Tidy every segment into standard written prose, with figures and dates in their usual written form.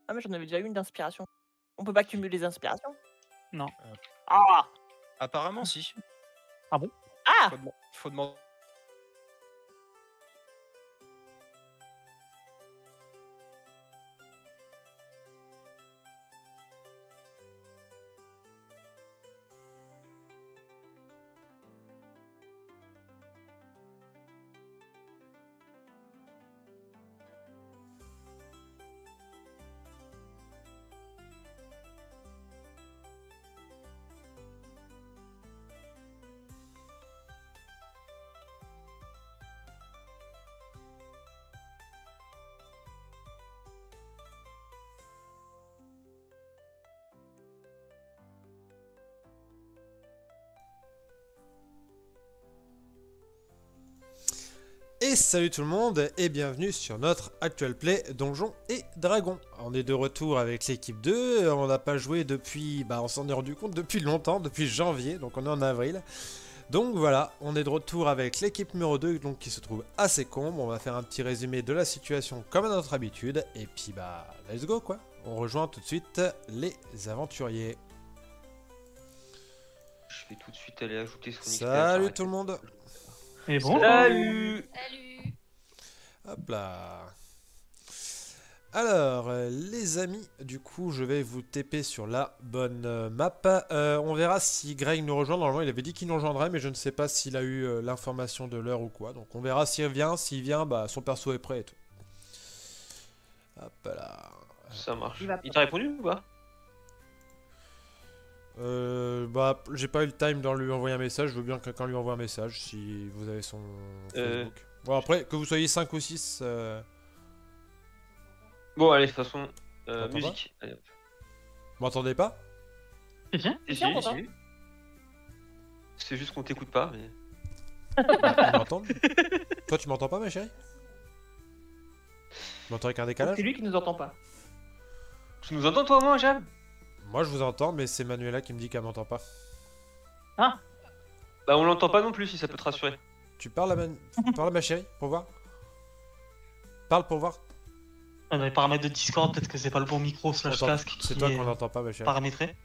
Ah mais j'en avais déjà eu une d'inspiration. On peut pas cumuler les inspirations? Non. Ah! Apparemment si. Ah bon? Ah! Faut demander. Et salut tout le monde et bienvenue sur notre actual play Donjons et Dragons. On est de retour avec l'équipe 2, on n'a pas joué depuis, on s'en est rendu compte depuis longtemps, depuis janvier, donc on est en avril. Donc voilà, on est de retour avec l'équipe numéro 2 donc, qui se trouve à Sécombre. On va faire un petit résumé de la situation comme à notre habitude et puis let's go quoi. On rejoint tout de suite les aventuriers. Je vais tout de suite aller ajouter son XP. Salut tout le monde. Et bon. Salut. Salut. Hop là. Alors, les amis, du coup, je vais vous TP sur la bonne map. On verra si Greg nous rejoint. Normalement, il avait dit qu'il nous rejoindrait, mais je ne sais pas s'il a eu l'information de l'heure ou quoi. Donc, on verra s'il vient. S'il vient, son perso est prêt et tout. Hop là. Ça marche. Il va Il t'a répondu ou pas? J'ai pas eu le time d'en lui envoyer un message. Je veux bien que quelqu'un lui envoie un message si vous avez son Facebook. Bon, après, que vous soyez 5 ou 6. Bon, allez, de toute façon, T'entends musique. Allez, hop. Vous m'entendez pas? C'est bien. Si, on t'entend. si. C'est juste qu'on t'écoute pas, mais. Ils m'entendent? Toi, tu m'entends pas, ma chérie? Tu m'entends avec un décalage? C'est lui qui nous entend pas. Tu nous entends, toi, moi, Jam? Moi, je vous entends, mais c'est Manuela qui me dit qu'elle m'entend pas. Bah, on l'entend pas non plus, si ça peut te rassurer. Tu parles à ma chérie, pour voir? Parle pour voir. Dans les paramètres de Discord, peut-être que c'est pas le bon micro slash Attends, casque c'est qui toi est qu'on n'entend pas, ma chérie. paramétré.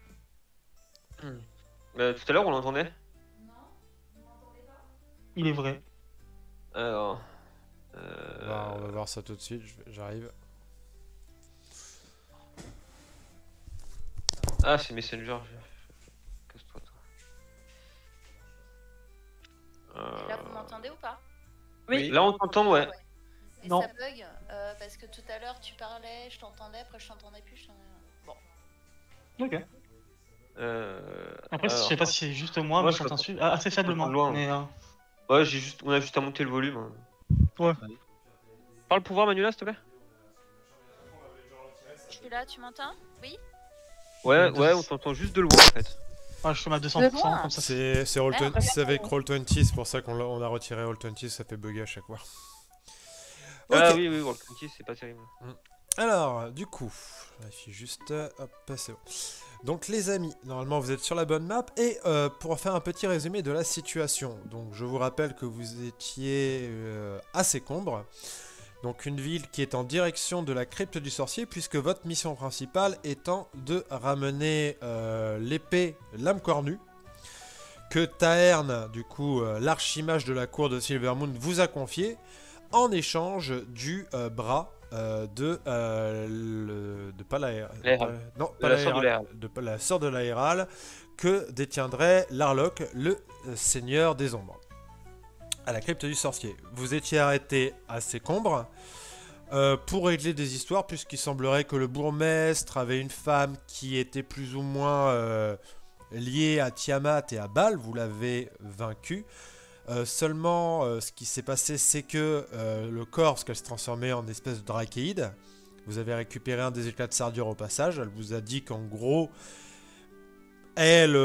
Tout à l'heure, on l'entendait. Il est vrai. Alors. On va voir ça tout de suite, j'arrive. Ah, c'est Messenger. Casse-toi, toi. Et là, vous m'entendez ou pas? Oui, là, on t'entend, ouais. Et Non. ça bug parce que tout à l'heure, tu parlais, je t'entendais, après je t'entendais plus. Bon. Ok. Après, je alors, sais pas si c'est juste moi, Ouais, mais je j'entends t'entends. assez faiblement. Loin. Mais, Ouais, on a juste à monter le volume. Ouais. Parle pouvoir, Manuela, s'il te plaît. Je suis là, tu m'entends? Oui? Ouais, on t'entend juste de loin, en fait. je te mets à 200%, comme ça. C'est Merde. c'est avec Roll20, c'est pour ça qu'on a retiré Roll20, ça fait bugger à chaque fois. Ah Ok. oui, Roll20, c'est pas terrible. Alors, du coup, je vérifie juste, hop, c'est bon. Donc les amis, normalement vous êtes sur la bonne map et pour faire un petit résumé de la situation. Donc je vous rappelle que vous étiez à Sécombre, donc une ville qui est en direction de la crypte du sorcier puisque votre mission principale étant de ramener l'épée Lame Cornue que Taern, du coup l'archimage de la cour de Silvermoon vous a confié en échange du bras de la sœur de l'Aéral que détiendrait Larlock, le seigneur des ombres, à la crypte du sorcier. Vous étiez arrêté à Sécombre pour régler des histoires, puisqu'il semblerait que le bourgmestre avait une femme qui était plus ou moins liée à Tiamat et à Baal. Vous l'avez vaincu. Seulement, ce qui s'est passé, c'est que le corps, parce qu'elle s'est transformée en espèce de drachéide, vous avez récupéré un des éclats de Sardure au passage. Elle vous a dit qu'en gros, elle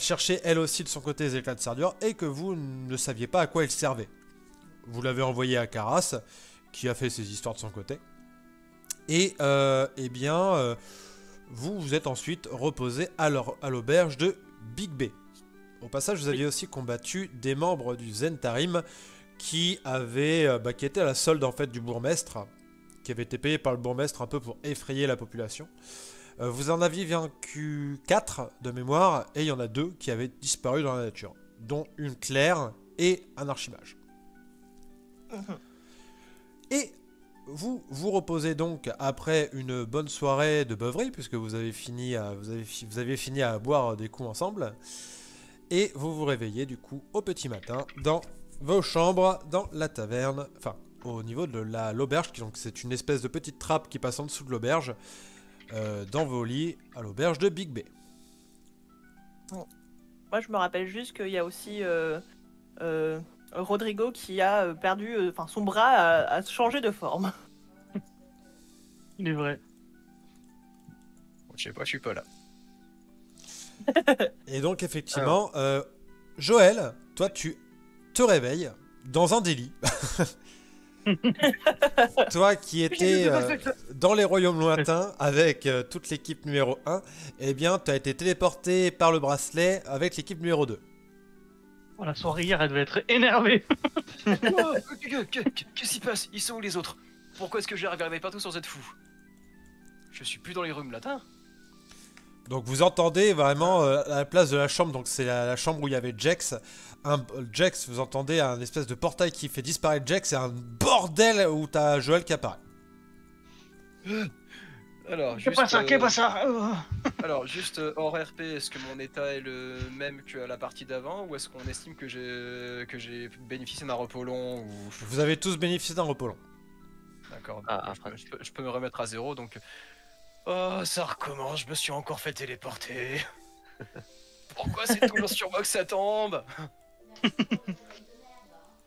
cherchait elle aussi de son côté les éclats de Sardure et que vous ne saviez pas à quoi ils servaient. Vous l'avez envoyé à Karas, qui a fait ses histoires de son côté. Et vous vous êtes ensuite reposé à l'auberge de Big B. Au passage, vous aviez aussi combattu des membres du Zentarim qui étaient à la solde en fait du bourgmestre, qui avait été payé par le bourgmestre un peu pour effrayer la population. Vous en aviez vaincu 4 de mémoire, et il y en a 2 qui avaient disparu dans la nature, dont une clerc et un archimage. Et vous vous reposez donc après une bonne soirée de beuverie, puisque vous avez fini à boire des coups ensemble, et vous vous réveillez du coup au petit matin dans vos chambres, dans la taverne, enfin au niveau de l'auberge, donc c'est une espèce de petite trappe qui passe en dessous de l'auberge, dans vos lits à l'auberge de Big Bay. Moi, je me rappelle juste qu'il y a aussi Rodrigo qui a perdu, son bras a changé de forme. Il est vrai. Je sais pas, je suis pas là. Et donc effectivement, Joël, toi tu te réveilles dans un délit. Toi qui étais dans les royaumes lointains avec toute l'équipe numéro 1, eh bien tu as été téléporté par le bracelet avec l'équipe numéro 2. Oh, la soirée hier, elle devait être énervée. Qu'est-ce qui se passe? Ils sont où les autres? Pourquoi est-ce que je les regardais partout sans être fou? Je suis plus dans les rhumes latins. Donc vous entendez vraiment à la place de la chambre, donc c'est la chambre où il y avait Jex. Jex, vous entendez un espèce de portail qui fait disparaître Jex, et un bordel où t'as Joël qui apparaît. Alors, Qu'est-ce que passa? Alors, juste hors RP, est-ce que mon état est le même que la partie d'avant, ou est-ce qu'on estime que j'ai bénéficié d'un repos long ou... Vous avez tous bénéficié d'un repos long. D'accord, Ah, je peux me remettre à 0, donc... Oh, ça recommence, je me suis encore fait téléporter. Pourquoi c'est toujours sur moi que ça tombe?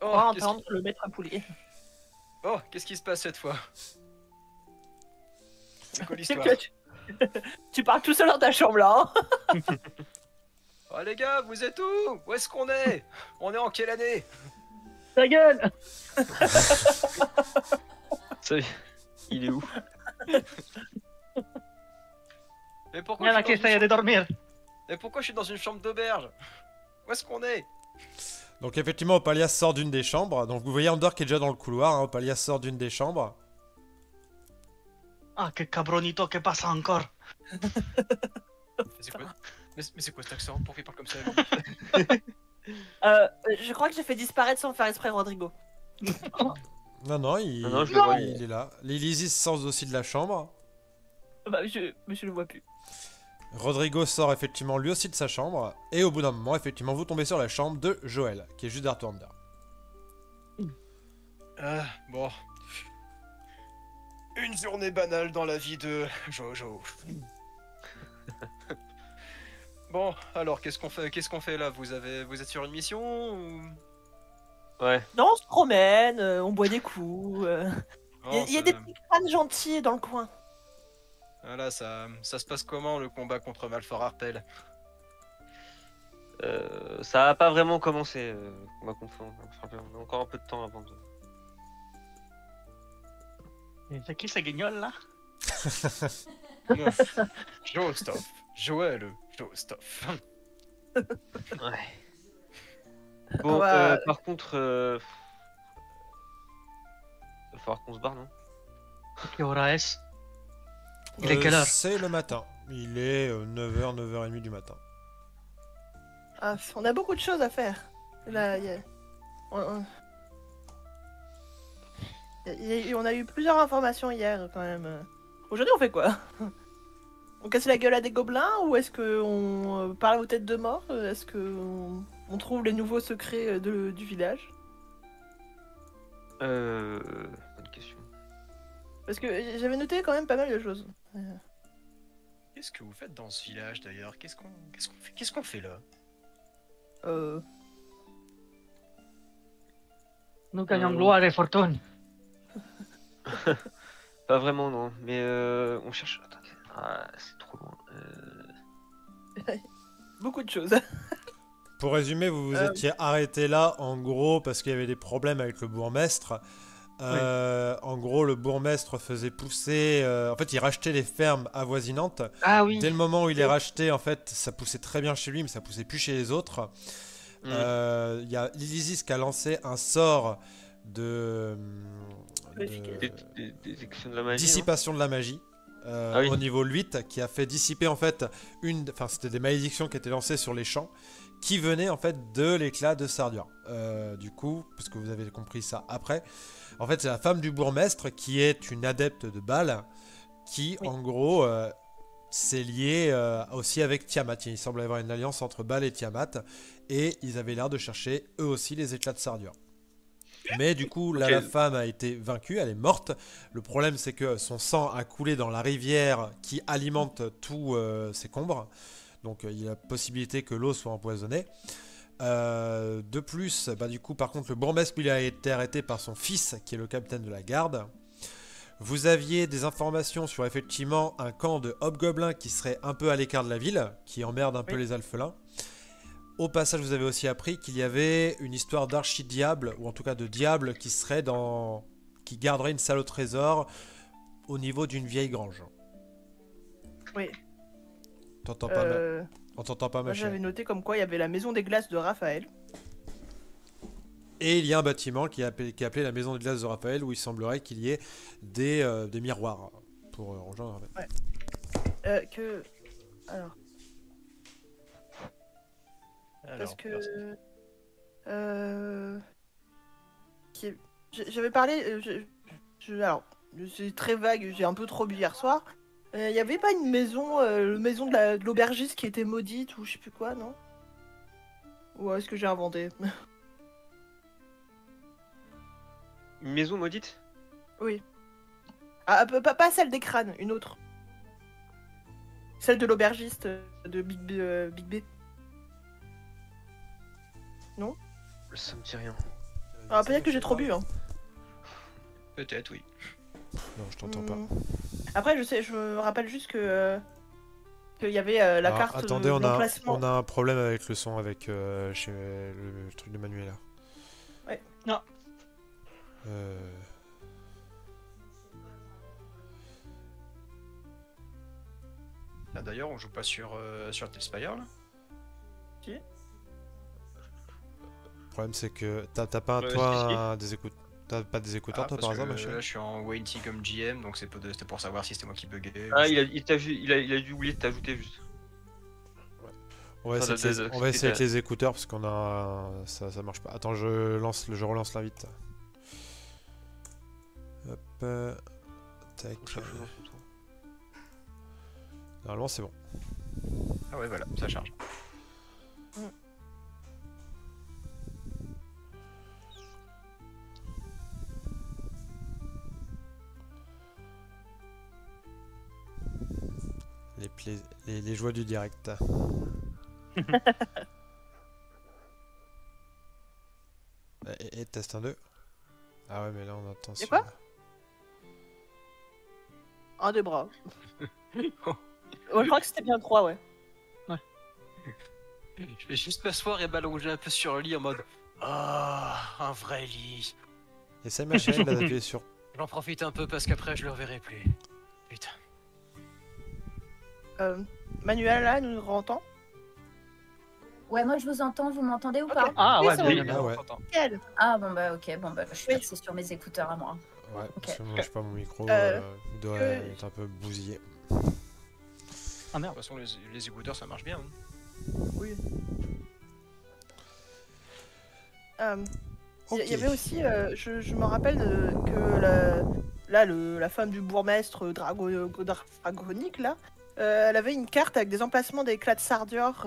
On va qu'est-ce entendre le maître à poulet. qu'est-ce qui se passe cette fois? C'est quoi l'histoire? Tu parles tout seul dans ta chambre là. Hein. Oh les gars, vous êtes où? Où est-ce qu'on est? On est en quelle année? Ta gueule! Il est où? Mais pourquoi Viens la caisse, de dormir. Et pourquoi je suis dans une chambre d'auberge? Où est-ce qu'on est? Donc effectivement, Opalias sort d'une des chambres. Donc vous voyez Andor qui est déjà dans le couloir. Hein. Opalias sort d'une des chambres. Ah, que cabronito que passa encore. C'est quoi? Mais c'est quoi cet accent? Pourquoi il parle comme ça? Je crois que j'ai fait disparaître sans faire exprès Rodrigo. Non, il je le vois. est là. L'Elysis sort aussi de la chambre. Bah, je le vois plus. Rodrigo sort effectivement lui aussi de sa chambre. Et au bout d'un moment, effectivement, vous tombez sur la chambre de Joël, qui est juste derrière toi, Andor. Bon. Une journée banale dans la vie de Jojo. Bon, alors qu'est-ce qu'on fait là? Vous êtes sur une mission ou... Ouais. Non, on se promène, on boit des coups. Il y a des ça... petits crânes gentils dans le coin. Voilà, ça se passe comment le combat contre Malfort Harpel? Ça a pas vraiment commencé. On va confondre. On a encore un peu de temps avant de... C'est qui ce guignol là? Jostoff. Joël Jostoff. Ouais. Bon, Ouais. par contre... Il va falloir qu'on se barre, non? Que hora es? Il est quelle heure? C'est le matin. Il est 9h, 9h30 du matin. Ah, on a beaucoup de choses à faire. Là, on a eu plusieurs informations hier quand même. Aujourd'hui, on fait quoi? On casse la gueule à des gobelins ou est-ce qu'on parle aux têtes de mort? Est-ce qu'on trouve les nouveaux secrets du village? Bonne question. Parce que j'avais noté quand même pas mal de choses. Qu'est-ce que vous faites dans ce village d'ailleurs? Qu'est-ce qu'on fait là? Nous gagnons gloire et fortune. Pas vraiment, non. Mais on cherche... Attendez. Ah, c'est trop loin. Beaucoup de choses. Pour résumer, vous vous étiez arrêté là, en gros, parce qu'il y avait des problèmes avec le bourgmestre. En gros, le bourgmestre faisait pousser... en fait, il rachetait les fermes avoisinantes. Ah oui. Dès le moment où il les rachetait, en fait, ça poussait très bien chez lui, mais ça poussait plus chez les autres. Il y a Lysis qui a lancé un sort de, Purification. de Des actions de la magie. dissipation de la magie. Ah oui. Au niveau 8, qui a fait dissiper en fait enfin c'était des malédictions qui étaient lancées sur les champs, qui venaient en fait de l'éclat de Sardur. Du coup, parce que vous avez compris ça après, en fait c'est la femme du bourgmestre qui est une adepte de Baal, qui Oui. en gros c'est lié aussi avec Tiamat. Il semble y avoir une alliance entre Baal et Tiamat, et ils avaient l'air de chercher eux aussi les éclats de Sardur. Mais du coup, là, Ok. la femme a été vaincue, elle est morte. Le problème, c'est que son sang a coulé dans la rivière qui alimente tous ces combres. Donc, il y a la possibilité que l'eau soit empoisonnée. De plus, bah, du coup, par contre, le bourgmestre lui a été arrêté par son fils, qui est le capitaine de la garde. Vous aviez des informations sur effectivement un camp de hobgoblins qui serait un peu à l'écart de la ville, qui emmerde un peu les alphelins. Au passage, vous avez aussi appris qu'il y avait une histoire d'archidiable, ou en tout cas de diable, qui garderait une salle au trésor au niveau d'une vieille grange. Oui. T'entends pas, Euh, on t'entend pas, ma Moi, j'avais chérie. noté comme quoi il y avait la maison des glaces de Raphaël. Et il y a un bâtiment qui est appelé la maison de glace de Raphaël, où il semblerait qu'il y ait des miroirs pour rejoindre. Que. Alors, parce que. J'avais parlé. Alors, c'est très vague, j'ai un peu trop bu hier soir. Il y avait pas une maison, maison de l'aubergiste qui était maudite ou je sais plus quoi, non? Ou est-ce que j'ai inventé? Une maison maudite? Oui. Ah, pas celle des crânes, une autre. Celle de l'aubergiste de Big B. Ça me dit rien. Alors peut-être que j'ai trop bu, hein. Peut-être, oui. Non, je t'entends pas. Après, je me rappelle juste que qu'il y avait la Alors, carte attendez, on d'emplacement. a un problème avec le son, avec chez le truc de Manuela. Ouais. Non. Ah, d'ailleurs, on joue pas sur Tespire là? Le problème, c'est que t'as pas si, si. toi t'as pas des écouteurs, toi, Parce par que hasard, ma chérie? là, je suis en Wayne comme GM, donc c'était pour savoir si c'était moi qui buguais. Ah, il a dû oublier de t'ajouter juste. On va Enfin, essayer, de- on va essayer avec de- les écouteurs parce qu'on a ça marche pas. Attends, je relance l'invite. Hop, tac. Normalement, c'est bon. Ah ouais, voilà, ça charge. Les joies du direct. Et test 1, 2. Ah ouais, mais là on entend Et quoi? Un des bras. Ouais, je crois que c'était bien 3, ouais. Je vais juste m'asseoir et m'allonger un peu sur le lit en mode ah, un vrai lit. Essaye, ma chérie, d'appuyer sur. J'en profite un peu parce qu'après je le reverrai plus. Putain. Manuela nous entend? Ouais, moi je vous entends, vous m'entendez ou pas? Ah Oui, ouais, c'est bien, bon. bien. Ah ouais. Nickel. Ah bon bah ok, bon bah je suis Oui. passée sur mes écouteurs à moi. Ouais, parce que Ok. moi, je sais pas, mon micro il doit que- être un peu bousillé. Ah De merde. toute façon, les écouteurs ça marche bien. Hein. Oui. Il Ok. y avait aussi, je me rappelle que la femme du bourgmestre dragonique, là, elle avait une carte avec des emplacements d'éclats de Sardur.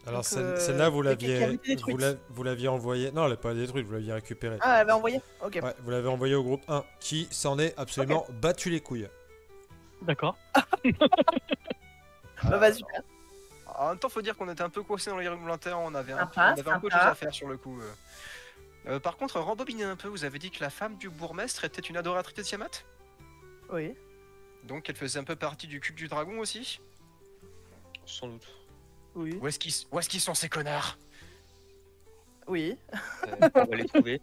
Alors donc, celle-là, vous qui avait l'aviez été détruite. vous l'aviez envoyée. Non, elle n'est pas détruite, vous l'aviez récupérée. Ah, elle avait envoyé? Ok. Ouais, vous l'avez envoyée au groupe 1 qui s'en est absolument battu les couilles. D'accord. Bah, vas-y. En même temps, faut dire qu'on était un peu coincés dans les réglementaires, on avait un peu Sympa, de choses à faire sur le coup. Par contre, rembobinez un peu, vous avez dit que la femme du bourgmestre était une adoratrice de Tiamat? Oui. Donc elle faisait un peu partie du culte du dragon aussi? Sans doute. Oui. Où est-ce qu'ils sont ces connards? Oui. On va les trouver.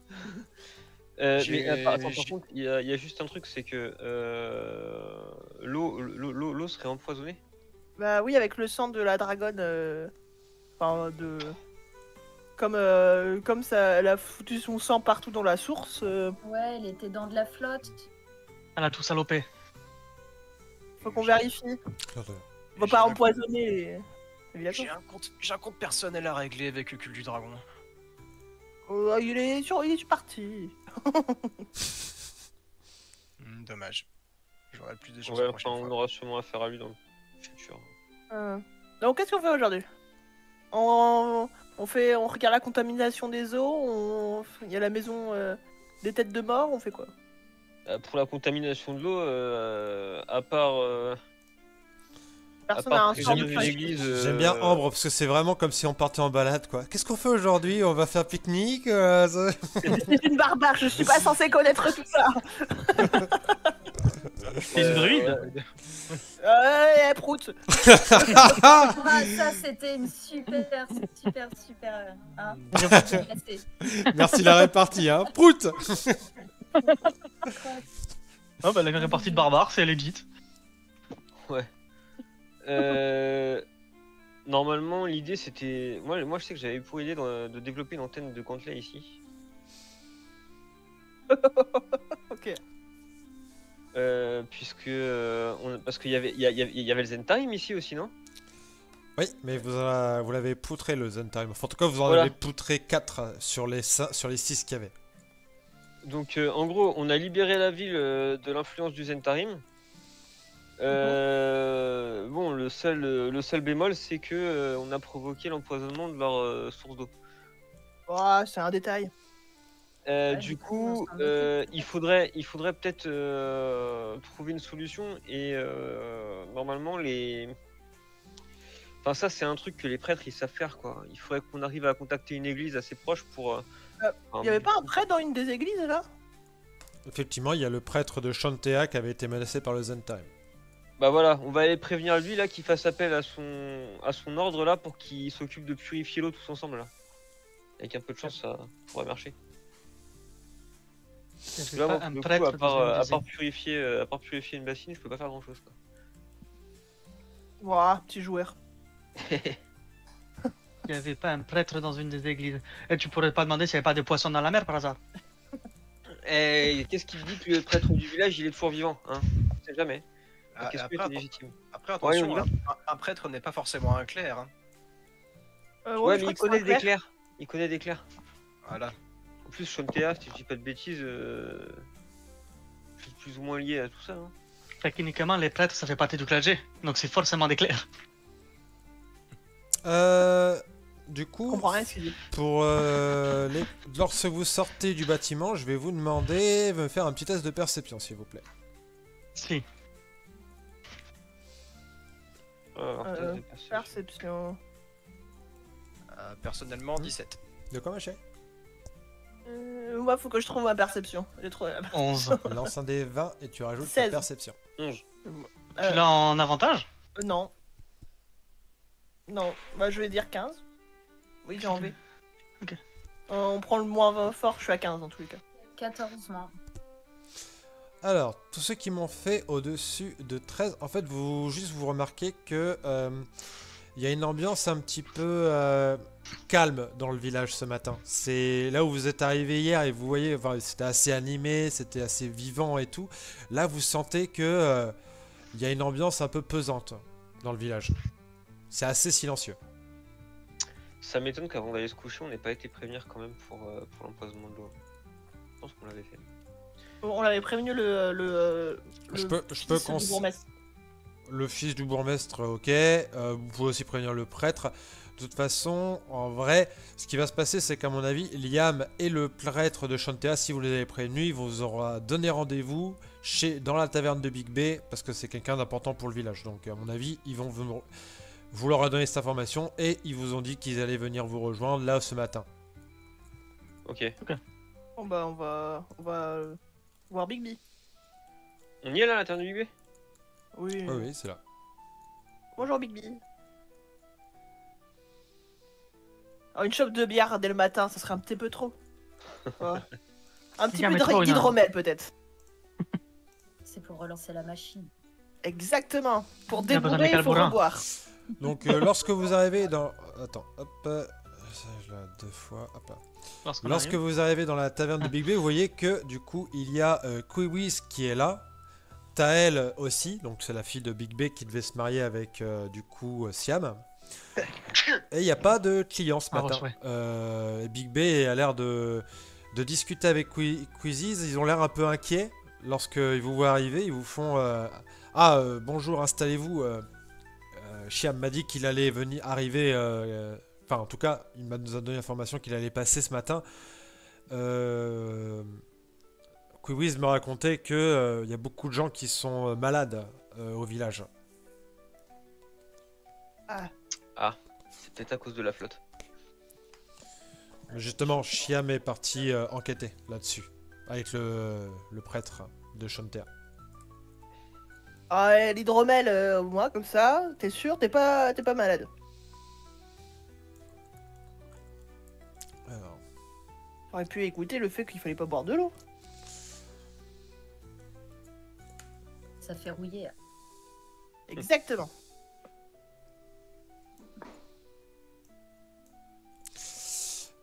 J'ai- Mais par j'ai- contre, il y a juste un truc, c'est que l'eau serait empoisonnée. Bah oui, avec le sang de la dragonne. Enfin, Comme ça, elle a foutu son sang partout dans la source. Ouais, elle était dans de la flotte. Elle a tout salopé. Faut qu'on vérifie. Attends. On va pas empoisonner les J'ai villageois. un compte personnel à régler avec le cul du dragon. Il est parti. Dommage. J'aurais plus de chance Ouais, la enfin, prochaine on fois. aura sûrement affaire à lui dans le futur. Donc qu'est-ce qu'on fait aujourd'hui? On regarde la contamination des eaux. Il y a la maison des têtes de mort. On fait quoi? Pour la contamination de l'eau, à part Personne part n'a un que sort j'ai de vu flash. l'église, J'aime bien Ambre parce que c'est vraiment comme si on partait en balade quoi. Qu'est-ce qu'on fait aujourd'hui? On va faire pique-nique C'est une barbare. Je suis pas censée connaître tout ça. C'est une druide. Prout. Ah, ça, c'était une super. Hein. Merci. Merci la répartie, hein. Prout. Oh bah la répartie de barbare, c'est legit. Normalement, l'idée c'était. Moi, je sais que j'avais pour idée de développer une antenne de Gantley ici. Ok. Puisque. Parce qu'il y avait le Zen Time ici aussi, non? Oui, mais vous l'avez poutré le Zen Time. Enfin, en tout cas, vous en Voilà. avez poutré 4 sur les 6 qu'il y avait. Donc, en gros, on a libéré la ville de l'influence du Zentarim. Bon, le seul bémol, c'est que on a provoqué l'empoisonnement de leur source d'eau. Oh, c'est un détail. Du du coup, coup, c'est il faudrait peut-être trouver une solution et normalement Enfin, ça, c'est un truc que les prêtres ils savent faire quoi. Il faudrait qu'on arrive à contacter une église assez proche pour. Il y avait pas un prêtre dans une des églises là? Effectivement, il y a le prêtre de Shantea qui avait été menacé par le Zen Time. Bah voilà, on va aller prévenir lui là qu'il fasse appel à son ordre là pour qu'il s'occupe de purifier l'eau tous ensemble là. Avec un peu de chance, ça pourrait marcher. Parce que là, moi, Un pour le coup, prêtre à part dans une purifier une bassine, je peux pas faire grand chose quoi. Ouah, petit joueur. Il n'y avait pas un prêtre dans une des églises. Et tu pourrais pas demander s'il n'y avait pas des poissons dans la mer par hasard. Et qu'est-ce qu'il dit que le prêtre du village il est toujours vivant, hein? On sait jamais. Ah, Qu'est-ce que c'est légitime? Après, Ouais, attention, on y va. un prêtre n'est pas forcément un clerc. Hein. Ouais, je mais crois il que c'est connaît un des clerc. clercs. Il connaît des clercs. Voilà. En plus, Shantea, si je dis pas de bêtises, c'est plus ou moins lié à tout ça. Hein. Techniquement, les prêtres, ça fait partie du clergé. Donc c'est forcément des clercs. Du Je coup, comprends rien ce qu'il dit. pour lorsque vous sortez du bâtiment, je vais vous demander de me faire un petit test de perception, s'il vous plaît. Si. Alors, test de perception. Perception. Personnellement, 17. De quoi, machin? Moi, faut que je trouve ma perception. J'ai trouvé la 11. Lance un des 20 et tu rajoutes 16. ta perception. 11. Tu l'as en avantage? Non. Non, bah je vais dire 15. Oui, j'ai enlevé. Ok. On prend le moins fort, je suis à 15 dans tous les cas. 14 mois. Alors, tous ceux qui m'ont fait au-dessus de 13, en fait, vous remarquez que il y a une ambiance un petit peu calme dans le village ce matin. C'est là où vous êtes arrivé hier et vous voyez, enfin, c'était assez animé, c'était assez vivant et tout. Là, vous sentez que il y a une ambiance un peu pesante dans le village. C'est assez silencieux. Ça m'étonne qu'avant d'aller se coucher, on n'ait pas été prévenir quand même pour l'empoisonnement de l'eau. Je pense qu'on l'avait fait. On l'avait prévenu Je peux fils du bourgmestre. Le fils du bourgmestre, ok. Vous pouvez aussi prévenir le prêtre. De toute façon, en vrai, ce qui va se passer, c'est qu'à mon avis, Liam et le prêtre de Shantea, si vous les avez prévenus, ils vous auront donné rendez-vous dans la taverne de Big Bay, parce que c'est quelqu'un d'important pour le village. Donc, à mon avis, ils vont vous leur a donné cette information et ils vous ont dit qu'ils allaient venir vous rejoindre là ce matin. Ok. Bon bah on va voir Big B. On y est là, à la taverne du Big Bay? Oui. Oui, c'est là. Bonjour Big B. Oh, une chope de bière dès le matin, ça serait un petit peu trop. Ouais. Un petit Bien, peu mais trop, d'hydromel peut-être. C'est pour relancer la machine. Exactement. Pour Il y a besoin de débourrer, il faut carburant. reboire. Donc, lorsque vous arrivez dans... Attends, hop. Ça, je l'ai 2 fois. Hop là. Lorsqu'on Lorsque arrive. vous arrivez dans la taverne de Big B, vous voyez que du coup il y a Quiwiz qui est là, Tael aussi, donc c'est la fille de Big B qui devait se marier avec du coup Siam. Et il n'y a pas de clients ce Ah, matin. ouais. Et Big B a l'air de discuter avec Quiziz. Ils ont l'air un peu inquiets lorsqu'ils vous voient arriver. Ils vous font bonjour, installez-vous. Chiam m'a dit qu'il allait arriver. Enfin, en tout cas, nous a donné l'information qu'il allait passer ce matin. Quiwiz me racontait que il y a beaucoup de gens qui sont malades au village. C'est peut-être à cause de la flotte. Justement, Chiam est parti enquêter là-dessus avec le prêtre de Chantea. Ah, l'hydromel, moi, comme ça, t'es sûr, t'es pas malade. Alors, J'aurais pu écouter le fait qu'il fallait pas boire de l'eau. Ça fait rouiller. Exactement.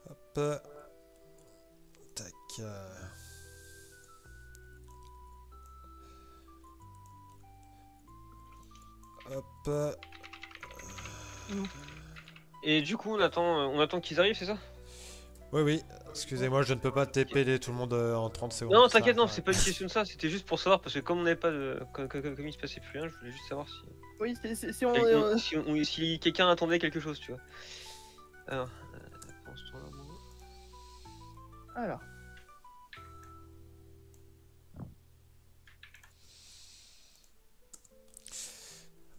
hop. Tac. Hop. Et du coup, on attend qu'ils arrivent, c'est ça? Oui, oui. Excusez-moi, je ne peux pas TP tout le monde en 30 secondes. Non, Ça, t'inquiète, non, ça- c'est pas une question de ça, c'était juste pour savoir, parce que comme on n'avait pas de. Comme il se passait plus rien, je voulais juste savoir si. Oui, si on... Si quelqu'un attendait quelque chose, tu vois. Alors, pendant ce temps-là, moi. Alors.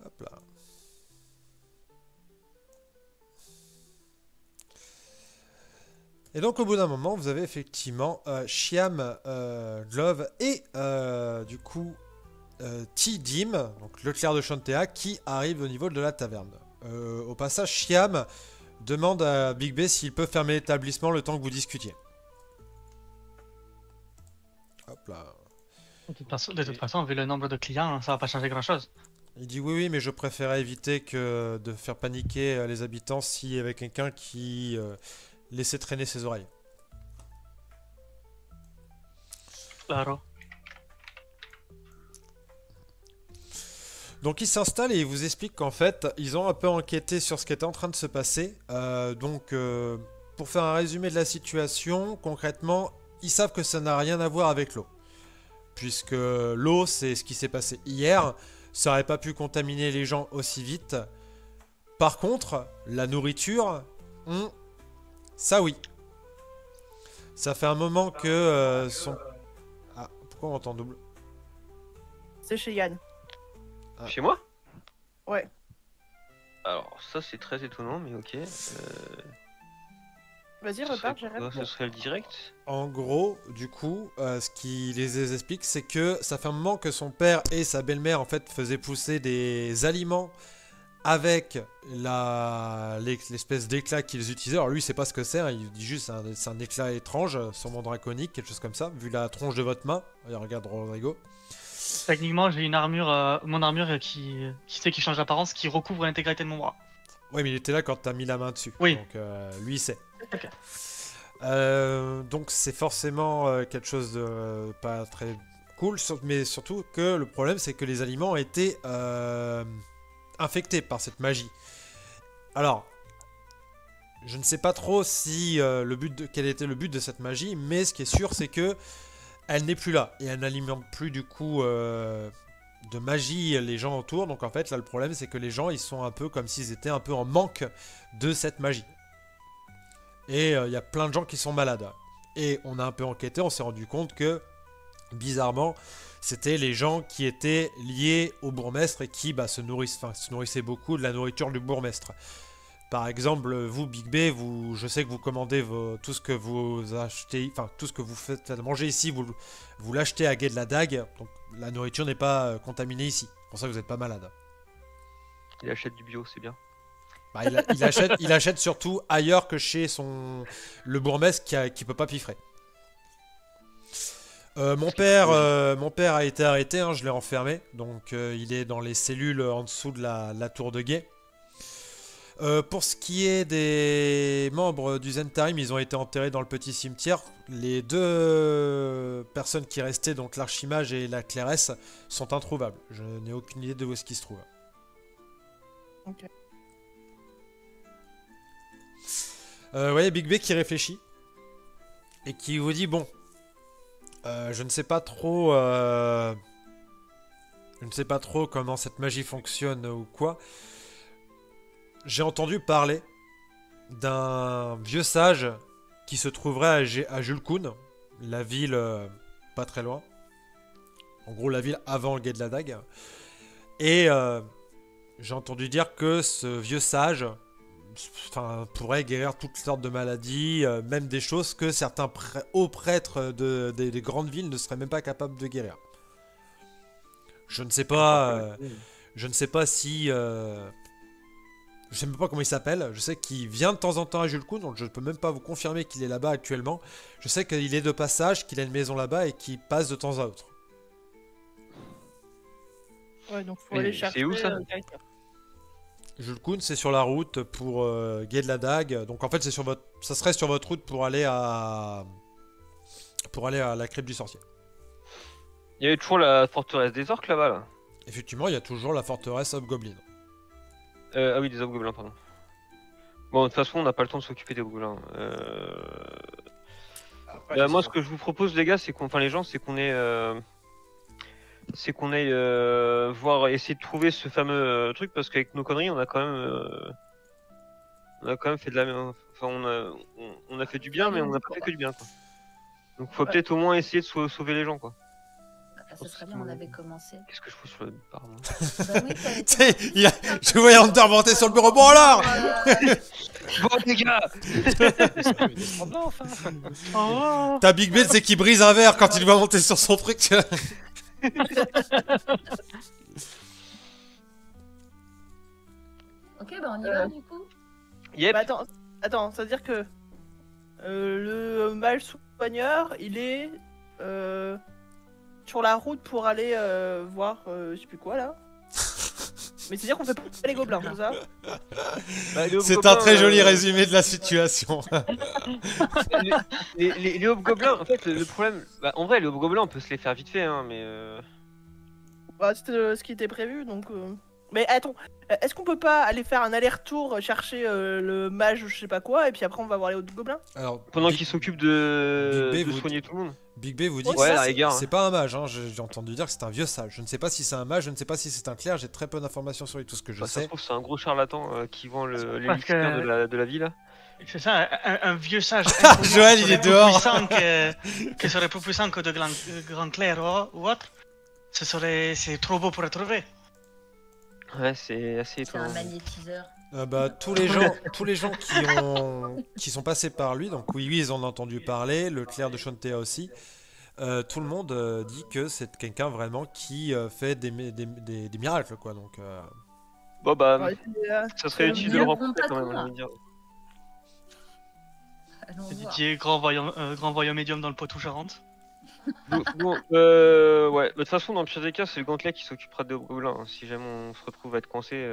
Hop là. Et donc au bout d'un moment, vous avez effectivement Chiam, Glove et du coup T-Dim, donc le clerc de Chantea, qui arrive au niveau de la taverne. Au passage, Chiam demande à Big B s'il peut fermer l'établissement le temps que vous discutiez. Hop là. De toute façon, vu le nombre de clients, ça va pas changer grand-chose. Il dit oui, oui, mais je préférais éviter que de faire paniquer les habitants s'il y avait quelqu'un qui laissait traîner ses oreilles. Claro. Donc il s'installe et il vous explique qu'en fait, ils ont un peu enquêté sur ce qui était en train de se passer. Pour faire un résumé de la situation, concrètement, ils savent que ça n'a rien à voir avec l'eau. Puisque l'eau, c'est ce qui s'est passé hier. Ça n'aurait pas pu contaminer les gens aussi vite. Par contre, la nourriture, ça oui. Ça fait un moment que son... Ah, pourquoi on entend double? C'est chez Yann. Ah. Chez moi? Ouais. Alors, ça c'est très étonnant, mais ok. Vas-y, Ce repars, serait j'arrête. quoi? Ce serait le direct? En gros, du coup, ce qui les explique, c'est que ça fait un moment que son père et sa belle-mère en fait faisaient pousser des aliments avec l'espèce d'éclat qu'ils utilisaient. Alors lui, il sait pas ce que c'est, hein, il dit juste c'est un éclat étrange, sûrement draconique, quelque chose comme ça, vu la tronche de votre main. Regarde Rodrigo. Techniquement, j'ai une armure, mon armure qui change d'apparence, qui recouvre l'intégralité de mon bras. Ouais, mais il était là quand t'as mis la main dessus. Oui. Donc lui, il sait. Ok. Donc c'est forcément quelque chose de pas très cool, mais surtout que le problème c'est que les aliments ont été infectés par cette magie. Alors, je ne sais pas trop si quel était le but de cette magie, mais ce qui est sûr c'est que elle n'est plus là et elle n'alimente plus du coup de magie les gens autour. Donc en fait là le problème c'est que les gens ils sont un peu comme s'ils étaient un peu en manque de cette magie. Et il y a plein de gens qui sont malades. Et on a un peu enquêté, on s'est rendu compte que, bizarrement, c'était les gens qui étaient liés au bourgmestre et qui se nourrissaient beaucoup de la nourriture du bourgmestre. Par exemple, vous, Big B, je sais que vous commandez tout ce que vous achetez, enfin tout ce que vous faites manger ici, vous l'achetez à Gué de la Dague, donc la nourriture n'est pas contaminée ici. C'est pour ça que vous n'êtes pas malade. Il achète du bio, c'est bien. Bah, il achète surtout ailleurs que chez le bourgmestre qui peut pas piffrer. Mon père a été arrêté, hein, je l'ai enfermé, donc il est dans les cellules en dessous de la tour de guet. Pour ce qui est des membres du Zentarim, ils ont été enterrés dans le petit cimetière. Les deux personnes qui restaient, donc l'archimage et la clairesse, sont introuvables. Je n'ai aucune idée de où est-ce qu'ils se trouvent. Ok. Vous voyez Big B qui réfléchit et qui vous dit bon, je ne sais pas trop, comment cette magie fonctionne ou quoi. J'ai entendu parler d'un vieux sage qui se trouverait à Julkun, la ville pas très loin. En gros, la ville avant le Guet de la Dague. Et j'ai entendu dire que ce vieux sage pourrait guérir toutes sortes de maladies, même des choses que certains hauts prêtres des grandes villes ne seraient même pas capables de guérir. Je ne sais pas, si... je sais même pas comment il s'appelle. Je sais qu'il vient de temps en temps à Julkun, donc je peux même pas vous confirmer qu'il est là-bas actuellement. Je sais qu'il est de passage, qu'il a une maison là-bas et qu'il passe de temps à autre. Ouais, donc faut Mais aller chercher. c'est où, ça quelqu'un. Julkun, c'est sur la route pour Guet de la Dague. Donc en fait, ça serait sur votre route pour aller à la crypte du sorcier. Il y avait toujours la forteresse des orques là-bas là. Effectivement, il y a toujours la forteresse Hobgoblin. Ah oui, des hobgoblins, pardon. Bon, de toute façon, on n'a pas le temps de s'occuper des hobgoblins. Après, Moi, ce que je vous propose, les gars, c'est qu'on, enfin, les gens, c'est qu'on aille voir, essayer de trouver ce fameux truc, parce qu'avec nos conneries, on a quand même fait de la, enfin, on a fait du bien, mais on n'a pas fait que du bien, quoi. Donc, faut peut-être au moins essayer de sauver les gens, quoi. Bah, ça serait bien, on avait commencé. Qu'est-ce que je fous sur le bar, moi Bah oui, t'avais Tu sais, je voyais Hunter monter sur le bureau. Bon alors Bon, les gars enfin. Oh. T'as Big Ben, c'est qui brise un verre quand il va monter sur son truc. Ok, bah on y va du coup. Yep. Bah, attends, ça veut dire que le mâle soigneur, il est sur la route pour aller voir je sais plus quoi là. Mais c'est-à-dire qu'on fait pas les gobelins, c'est ça? Bah, C'est un très joli résumé de la situation. Les hobgoblins, en fait, le problème... Bah, en vrai, les hobgoblins, on peut se les faire vite fait, hein, mais... Bah, c'était ce qui était prévu donc. Mais attends, est-ce qu'on peut pas aller faire un aller-retour chercher le mage ou je sais pas quoi et puis après on va voir les autres gobelins? Alors, Pendant Big, qu'ils s'occupent de Big B, soigner tout le monde. Big B vous dit Ouais, que à ça, la c'est rigueur, c'est pas un mage. Hein. J'ai entendu dire que c'est un vieux sage. Je ne sais pas si c'est un mage, je ne sais pas si c'est un clerc. J'ai très peu d'informations sur lui. Tout ce que je Bah, ça se sais. trouve, c'est un gros charlatan qui vend Parce l'élixir que- de la ville. C'est ça, un vieux sage. Joël, il est dehors. Qui serait plus puissant que de grand clerc ou autre. C'est trop beau pour être vrai. Ouais, c'est assez C'est un étonnant. magnétiseur. Tous les gens qui sont passés par lui, donc oui, ils en ont entendu parler, le clerc de Shontea aussi, tout le monde dit que c'est quelqu'un vraiment qui fait des miracles, quoi. Donc, Bon, bah, Ouais, ça serait utile de le rencontrer quand même, j'ai envie de dire. Allons C'est voir. Didier, grand voyant médium dans le Poitou-Charentes. Bon, ouais, de toute façon, dans le pire des cas, c'est le gantelet qui s'occupera des hobgoblins, hein, si jamais on se retrouve à être coincé.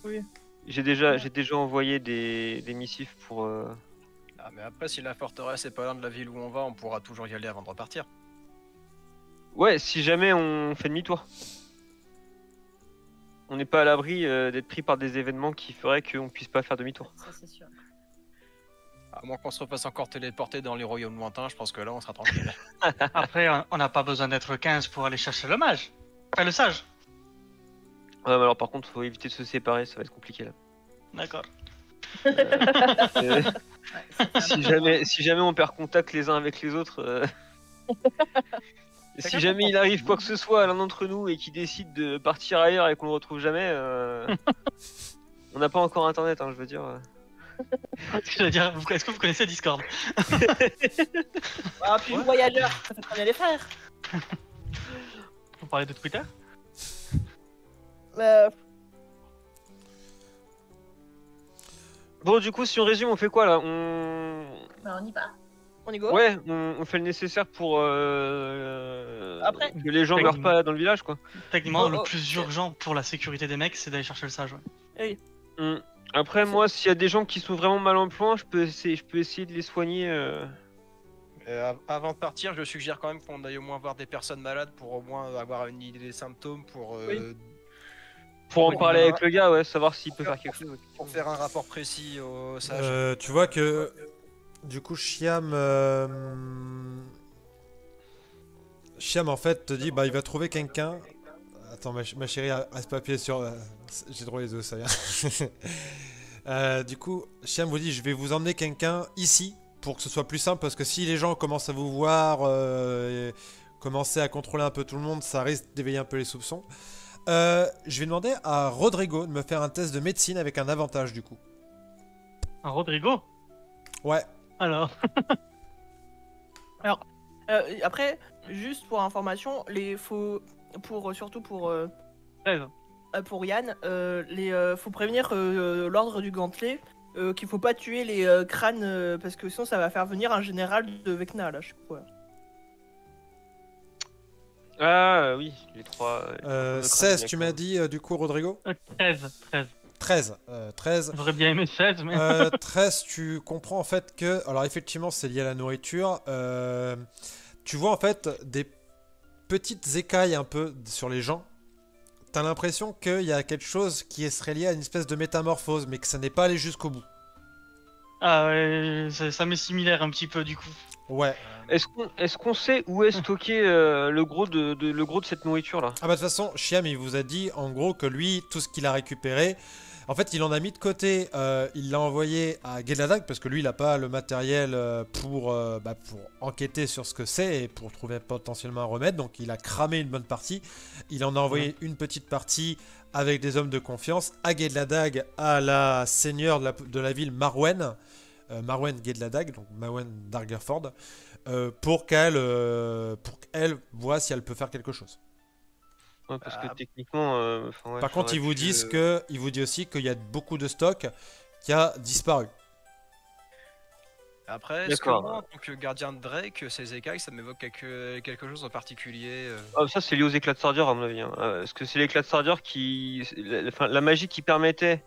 Oui. J'ai déjà envoyé des missifs pour... Ah, mais après, si la forteresse est pas loin de la ville où on va, on pourra toujours y aller avant de repartir. Ouais, si jamais on fait demi-tour. On n'est pas à l'abri d'être pris par des événements qui feraient qu'on puisse pas faire demi-tour. Ça, c'est sûr. À moins qu'on se refasse encore téléporter dans les royaumes lointains, je pense que là, on sera tranquille. Après, on n'a pas besoin d'être 15 pour aller chercher le mage. Enfin, le sage. Ouais, mais alors par contre, faut éviter de se séparer, ça va être compliqué là. D'accord. Euh, Ouais, c'est si jamais on perd contact les uns avec les autres, si jamais il arrive quoi que ce soit à l'un d'entre nous et qu'il décide de partir ailleurs et qu'on le retrouve jamais, on n'a pas encore internet, hein, je veux dire. Je veux dire, est-ce que vous connaissez Discord? Ah, puis le voyageur, ça fait très bien les frères. Vous parlez de Twitter? Bon, du coup, si on résume, on fait quoi là Bah, on y va. On y go. Ouais, on fait le nécessaire pour Après. que les gens meurent pas dans le village, quoi. Techniquement, Oh, le oh, plus urgent pour la sécurité des mecs, c'est d'aller chercher le sage. Ouais. Après, moi, s'il y a des gens qui sont vraiment mal en point, je peux essayer de les soigner. Avant de partir, je suggère quand même qu'on aille au moins voir des personnes malades pour au moins avoir une idée des symptômes pour Pour en Oui, parler bah, avec le gars, ouais, savoir s'il peut faire quelque chose. pour faire un rapport précis au sage. Tu vois que du coup Chiam en fait te dit bah il va trouver quelqu'un. Attends ma chérie reste papier sur j'ai droit les os ça vient. Du coup Chiam vous dit je vais vous emmener quelqu'un ici pour que ce soit plus simple parce que si les gens commencent à vous voir et commencer à contrôler un peu tout le monde ça risque d'éveiller un peu les soupçons. Je vais demander à Rodrigo de me faire un test de médecine avec un avantage du coup. Un Rodrigo? Ouais. Alors. Après, juste pour information, surtout pour 13. pour Yann, faut prévenir l'ordre du gantelet qu'il faut pas tuer les crânes parce que sinon ça va faire venir un général de Vecna là, je sais pas quoi. Ah oui, les trois. 16 tu m'as dit du coup Rodrigo 13. 13. J'aurais bien aimé 16, mais. 13, tu comprends en fait que. Alors, effectivement, c'est lié à la nourriture. Tu vois en fait des petites écailles un peu sur les gens. T'as l'impression qu'il y a quelque chose qui serait lié à une espèce de métamorphose, mais que ça n'est pas allé jusqu'au bout. Ah ouais, ça m'est similaire un petit peu du coup. Ouais. Est-ce qu'on sait où est stocké le gros de cette nourriture là? Ah bah de toute façon, Chiam il vous a dit en gros que lui, tout ce qu'il a récupéré, en fait il en a mis de côté, il l'a envoyé à Geladag parce que lui il n'a pas le matériel pour enquêter sur ce que c'est et pour trouver potentiellement un remède, donc il a cramé une bonne partie, il en a envoyé une petite partie avec des hommes de confiance à Geladag, à la seigneur de la ville Marwen, Marwen Geladag, donc Marwen Dargerford, pour qu'elle voit si elle peut faire quelque chose. Ouais, parce que techniquement. Ouais, Par contre, ils vous disent que, il vous dit aussi qu'il y a beaucoup de stock qui a disparu. Après, est-ce que moi, en tant que gardien de Drake, ces écailles, ça m'évoque quelque chose en particulier Ça, c'est lié aux éclats de sardure, à mon avis. Hein. Parce que c'est l'éclat de sardure qui. La magie qui permettait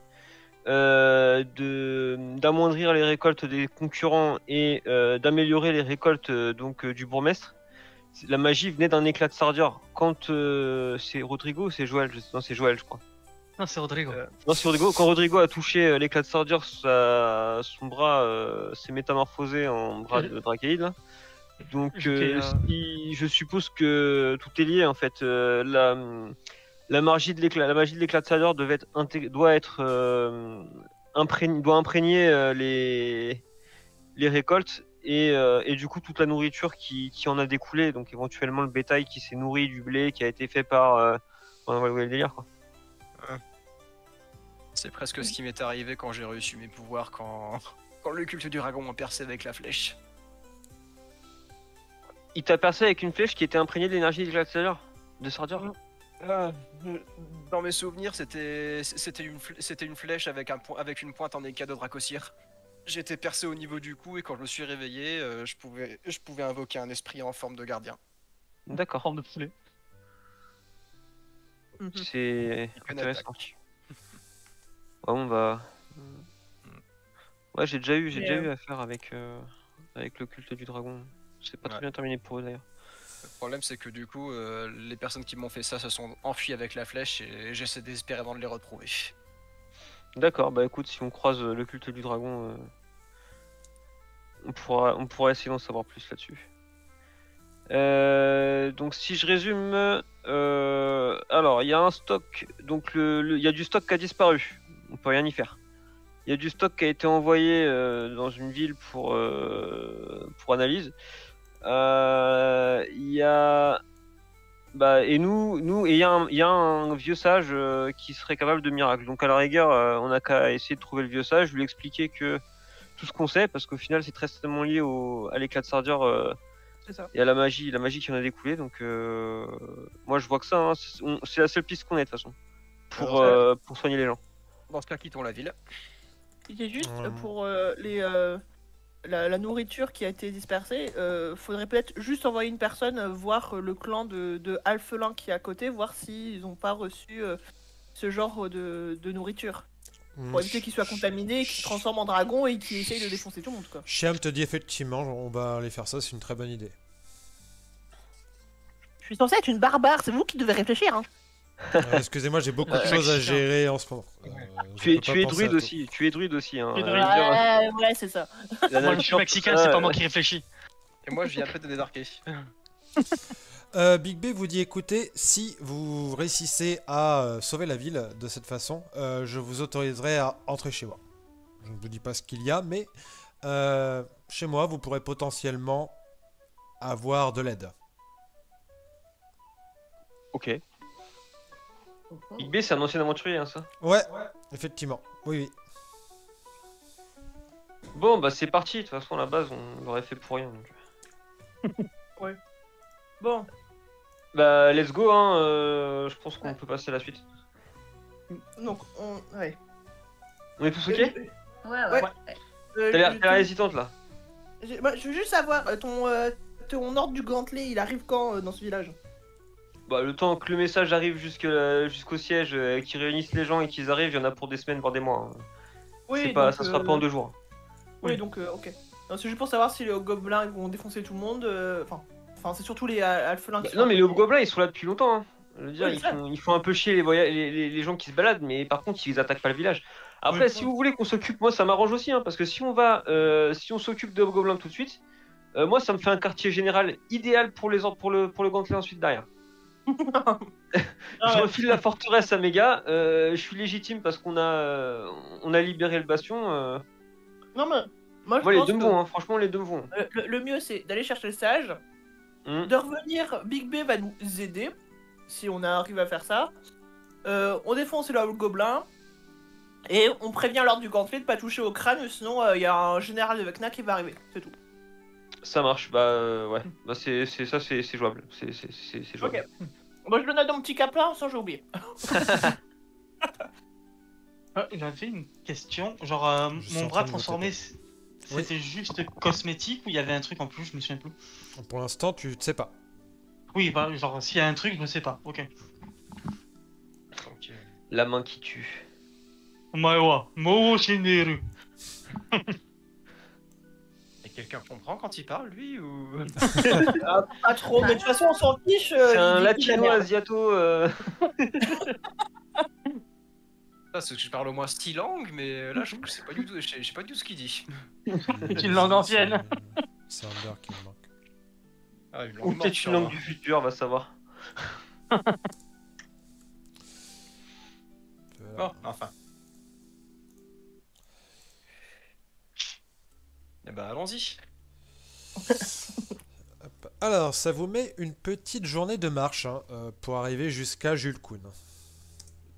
d'amoindrir les récoltes des concurrents et d'améliorer les récoltes du bourgmestre. La magie venait d'un éclat de sardure. Quand c'est Rodrigo ou c'est Joël? Non, c'est Joël, je crois. Non, c'est Rodrigo. Non, c'est Rodrigo. Quand Rodrigo a touché l'éclat de sardure, son bras s'est métamorphosé en bras de Dracaïde. Là. Donc, je suppose que tout est lié en fait. La magie de l'éclat de sardure doit imprégner les récoltes et du coup toute la nourriture qui en a découlé, donc éventuellement le bétail qui s'est nourri du blé qui a été fait par on va le délire quoi. C'est presque ce qui m'est arrivé quand j'ai reçu mes pouvoirs quand le culte du dragon m'a percé avec la flèche. Il t'a percé avec une flèche qui était imprégnée de l'énergie de l'éclat de sardure. Dans mes souvenirs, c'était une flèche avec une pointe en éca de Dracosir. J'étais percé au niveau du cou et quand je me suis réveillé, je pouvais invoquer un esprit en forme de gardien. D'accord. Forme de poulet. C'est intéressant. Ouais, on va. Ouais, j'ai déjà eu affaire avec le culte du dragon. C'est pas très bien terminé pour eux d'ailleurs. Le problème, c'est que du coup, les personnes qui m'ont fait ça se sont enfuies avec la flèche et j'essaie désespérément de les retrouver. D'accord, bah écoute, si on croise le culte du dragon, on pourra essayer d'en savoir plus là-dessus. Donc si je résume, alors il y a un stock, donc il y a du stock qui a disparu, on peut rien y faire. Il y a du stock qui a été envoyé dans une ville pour analyse. Il y a et il y a un vieux sage qui serait capable de miracles. Donc à la rigueur, on a qu'à essayer de trouver le vieux sage, lui expliquer que tout ce qu'on sait, parce qu'au final c'est très certainement lié à l'éclat de sardure et à la magie qui en a découlé. Donc moi je vois que ça, hein, c'est la seule piste qu'on ait de toute façon pour soigner les gens. Dans ce cas, quittons la ville. C'est juste pour la nourriture qui a été dispersée, faudrait peut-être juste envoyer une personne voir le clan de Alphelin qui est à côté, voir s'ils n'ont pas reçu ce genre de nourriture. Pour éviter qu'il soit contaminé, qu'il se transforme en dragon et qu'il essaye de défoncer tout le monde, quoi. Chiam te dit effectivement, on va aller faire ça, c'est une très bonne idée. Je suis censé être une barbare, c'est vous qui devez réfléchir, hein. Excusez-moi, j'ai beaucoup de choses à gérer en ce moment. Tu es druide aussi, tu es druide aussi. Hein. Tu es druide. Ouais, c'est ça. Moi, je suis mexicain, c'est pas moi qui réfléchis. Et moi, je viens à peine de débarquer. Big B vous dit écoutez, si vous réussissez à sauver la ville de cette façon, je vous autoriserai à entrer chez moi. Je ne vous dis pas ce qu'il y a, mais chez moi, vous pourrez potentiellement avoir de l'aide. Ok. Big B, c'est un ancien aventurier, hein, ça. Ouais, effectivement. Oui, oui. Bon, bah c'est parti. De toute façon, à la base, on l'aurait fait pour rien. Donc. Bon, Bah, let's go, hein. Je pense qu'on peut passer à la suite. donc, ouais. On est tous ok? Ouais. T'as l'air hésitante là. Je veux juste savoir, ton ordre du gantelet, il arrive quand dans ce village? Bah, le temps que le message arrive jusqu'au siège, qu'ils réunissent les gens et qu'ils arrivent, il y en a pour des semaines, voire des mois. Hein. Oui, Pas, donc, ça sera pas en 2 jours. Oui, donc, ok. Non, c'est juste pour savoir si les gobelins vont défoncer tout le monde. Enfin, c'est surtout les alphelins qui sont. Non, mais les hobgoblins ils sont là depuis longtemps. Hein. Je veux dire, Oui, ils font un peu chier les gens qui se baladent, mais par contre, ils attaquent pas le village. Après, si vous voulez qu'on s'occupe, moi ça m'arrange aussi, hein, parce que si on s'occupe de hobgoblins tout de suite, moi ça me fait un quartier général idéal pour le gantelet ensuite derrière. Je refile la forteresse à Méga, je suis légitime parce qu'on a libéré le bastion. Non, mais moi, je Moi, les pense deux me que vont, hein, franchement, les deux me vont. le mieux, c'est d'aller chercher le sage, de revenir. Big B va nous aider si on arrive à faire ça. On défonce le gobelin et on prévient l'ordre du gantelet de pas toucher au crâne, sinon il y a un général de Vecna qui va arriver. C'est tout. Ça marche, bah ouais, bah c'est jouable, c'est jouable. Ok. Moi, je le note dans mon petit calepin, sans j'ai oublié. J'avais une question. Genre, Je suis en mon train bras de transformé, noter. c'était juste cosmétique ou il y avait un truc en plus? Je me souviens plus. Pour l'instant, tu ne sais pas. Oui, bah, genre, s'il y a un truc, je ne sais pas. Ok. Donc, La main qui tue. Maewa, Mo Shinderu. et quelqu'un comprend quand il parle, lui, ou... Pas trop, mais de toute façon, on s'en fiche. C'est un il dit qu'il a merde. latino-asiato. Parce que je parle au moins 6 langues, mais là, je trouve que c'est pas du tout, je sais pas du tout ce qu'il dit. C'est une langue ancienne. C'est Under qui me manque. Ah, une Ou langue peut-être une langue du futur, va savoir. Bon, enfin. Eh ben, allons-y. Hop. Alors, ça vous met une petite journée de marche hein, pour arriver jusqu'à Jules Kuhn.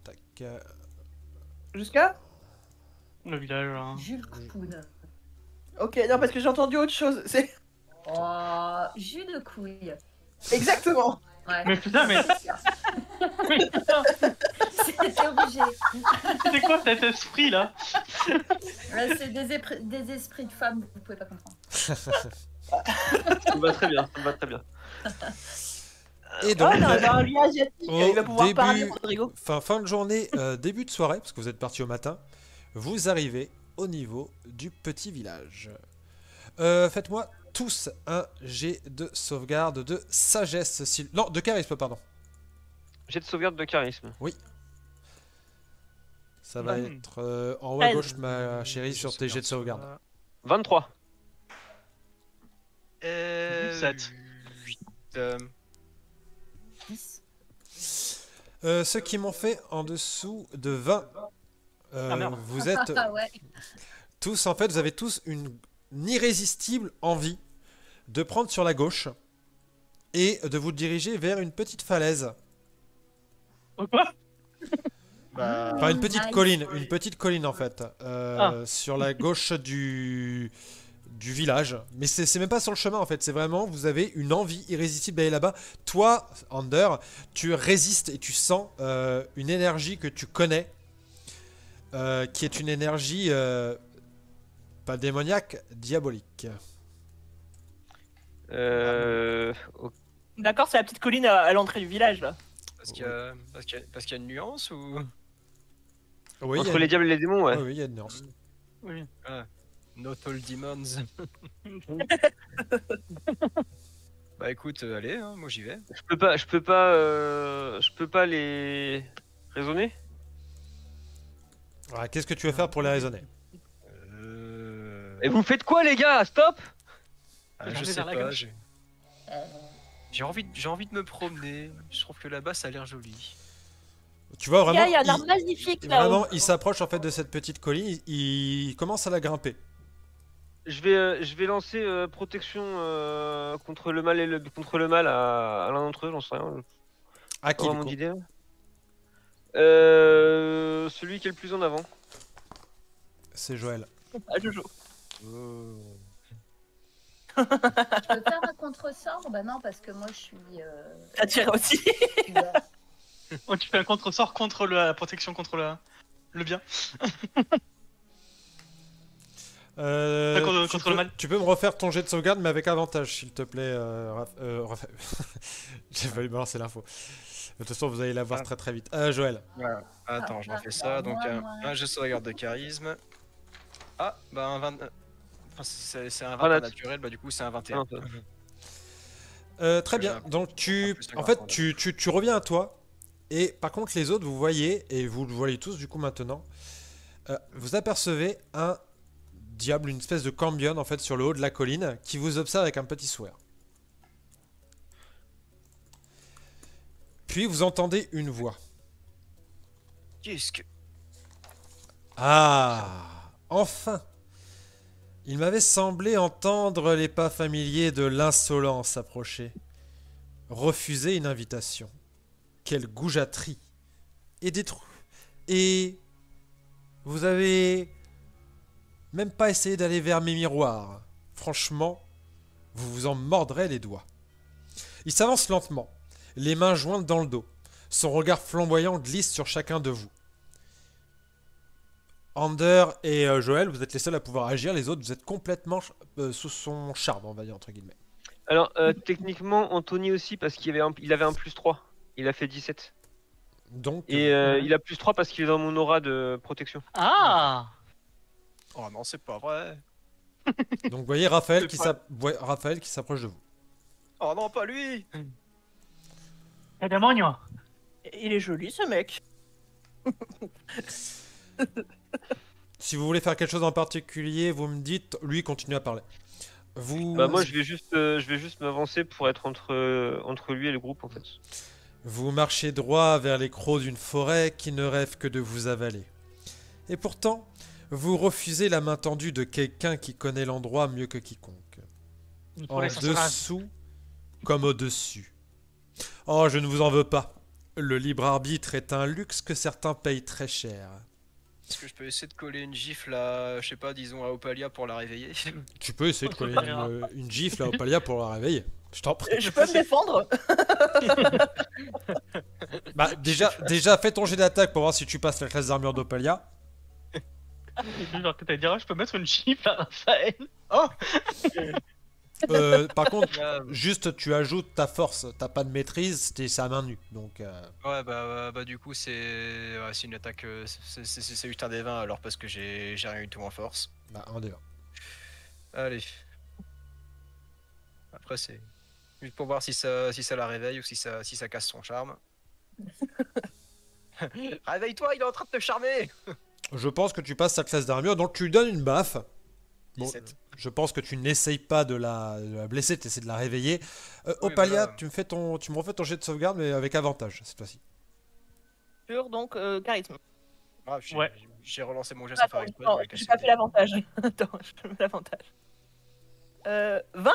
Tac. Jusqu'à Le village, hein. Jules Coude. Ok, non, parce que j'ai entendu autre chose. C'est Oh, jus de couille. exactement. Ouais. Mais putain, mais mais putain, C'était obligé. c'est quoi cet esprit là? Là, c'est des esprits de femmes, vous pouvez pas comprendre. Ça me va très bien, ça me va très bien. Et Oh, donc, on a un lien asiatique. au Il va pouvoir début- parler, Rodrigo. fin de journée, début de soirée, parce que vous êtes parti au matin, vous arrivez au niveau du petit village. Faites-moi tous un jet de sauvegarde de sagesse, non, de charisme, pardon. Jet de sauvegarde de charisme. Ça va Mmh. être en haut à 13. gauche, ma chérie, sur tes jets de sauvegarde. 23. 7. 8. 10. Ceux qui m'ont fait en dessous de 20, merde. vous êtes Ah ouais. tous, en fait, vous avez tous une irrésistible envie de prendre sur la gauche et de vous diriger vers une petite falaise. Quoi? Bah, Enfin, une petite Nice. colline en fait, sur la gauche du village. Mais c'est même pas sur le chemin en fait, c'est vraiment, vous avez une envie irrésistible d'aller là-bas. Toi, Ander, tu résistes et tu sens une énergie que tu connais, qui est une énergie pas démoniaque, diabolique. Ok. D'accord, c'est la petite colline à l'entrée du village là. parce qu'il y a une nuance ou... Oui, il y Entre a- les diables et les démons, ouais. oui, oui, il y a une nuance. Oui. Not all demons. Bah écoute, allez, hein, moi j'y vais. Je peux pas les raisonner. Alors, qu'est-ce que tu veux faire pour les raisonner? Et vous faites quoi, les gars? Stop! Je Vers sais la pas, gauche. j'ai envie de me promener. Je trouve que là-bas ça a l'air joli. Tu vois Il y vraiment, a un arbre magnifique là-haut. vraiment, il s'approche en fait de cette petite colline, il commence à la grimper. Je vais lancer protection contre le mal contre le mal à l'un d'entre eux, j'en sais rien. À qui Pas du vraiment coup? d'idée. Celui qui est le plus en avant. C'est Joël. Ah, Jojo. Je peux faire un contre-sort? Bah non, parce que moi je suis. T'as tiré aussi. Oh, tu fais un contre-sort contre la protection contre le bien. Contre- contre le mal. Tu peux me refaire ton jet de sauvegarde, mais avec avantage, s'il te plaît. J'ai failli balancer l'info. De toute façon, vous allez la voir très très vite. Joël. Voilà. Attends, je refais ça. Donc un jet de sauvegarde de charisme. Ah, bah un 20. Enfin, c'est un 20 Voilà. naturel, bah du coup c'est un 21. Très bien. Donc En plus, en fait, tu reviens à toi. Et par contre, les autres, vous voyez, et vous le voyez tous du coup maintenant, vous apercevez un diable, une espèce de cambion en fait sur le haut de la colline, qui vous observe avec un petit sourire. Puis vous entendez une voix. Qu'est-ce que. Ah, enfin! Il m'avait semblé entendre les pas familiers de l'insolence approcher. Refuser une invitation. Quelle goujaterie! Et Et vous avez même pas essayé d'aller vers mes miroirs. Franchement, vous vous en mordrez les doigts. Il s'avance lentement, les mains jointes dans le dos. Son regard flamboyant glisse sur chacun de vous. Ander et Joël, vous êtes les seuls à pouvoir agir. Les autres, vous êtes complètement sous son charme, on va dire, entre guillemets. Alors, techniquement, Anthony aussi, parce qu'il avait un plus 3. Il a fait 17. Donc, Et il a plus 3 parce qu'il est dans mon aura de protection. Ah! Oh non, c'est pas vrai. donc vous voyez Raphaël C'est qui s'approche de vous. Oh non, pas lui. Eh demonio! Il est joli ce mec. Si vous voulez faire quelque chose en particulier, vous me dites, lui continue à parler. Vous, Bah moi je vais juste m'avancer pour être entre lui et le groupe en fait. vous marchez droit vers les crocs d'une forêt qui ne rêve que de vous avaler. Et pourtant, vous refusez la main tendue de quelqu'un qui connaît l'endroit mieux que quiconque. En dessous comme au-dessus. Oh, je ne vous en veux pas. Le libre arbitre est un luxe que certains payent très cher. Est-ce que je peux essayer de coller une gifle à, je sais pas, disons à Opalia pour la réveiller? Tu peux essayer de coller une gifle à Opalia pour la réveiller. Je t'en prie. Je peux me défendre. Bah, déjà, fais ton jet d'attaque pour voir si tu passes la classe d'armure d'Opalia. Genre que t'allais dire, ah, je peux mettre une gifle à Raphaël. Oh! Par contre, Ah, juste tu ajoutes ta force, t'as pas de maîtrise, c'était sa main nue. Donc, ouais, bah du coup c'est une attaque, c'est juste un des 20 alors parce que j'ai rien eu tout en force. bah, un des 20. Allez. Après c'est juste pour voir si ça la réveille ou si ça casse son charme. Réveille-toi, il est en train de te charmer. Je pense que tu passes sa classe d'armure, donc tu lui donnes une baffe. Bon, 17. je pense que tu n'essayes pas de la blesser, tu essaies de la réveiller. Oui, Opalia, voilà. tu me refais ton jet de sauvegarde, mais avec avantage cette fois-ci. Sur donc charisme. Ah, Ouais. J'ai relancé mon jet sans faire Attends, exprès. non, je voulais j'ai casser pas le fait dé. l'avantage. Attends, je mets l'avantage. 20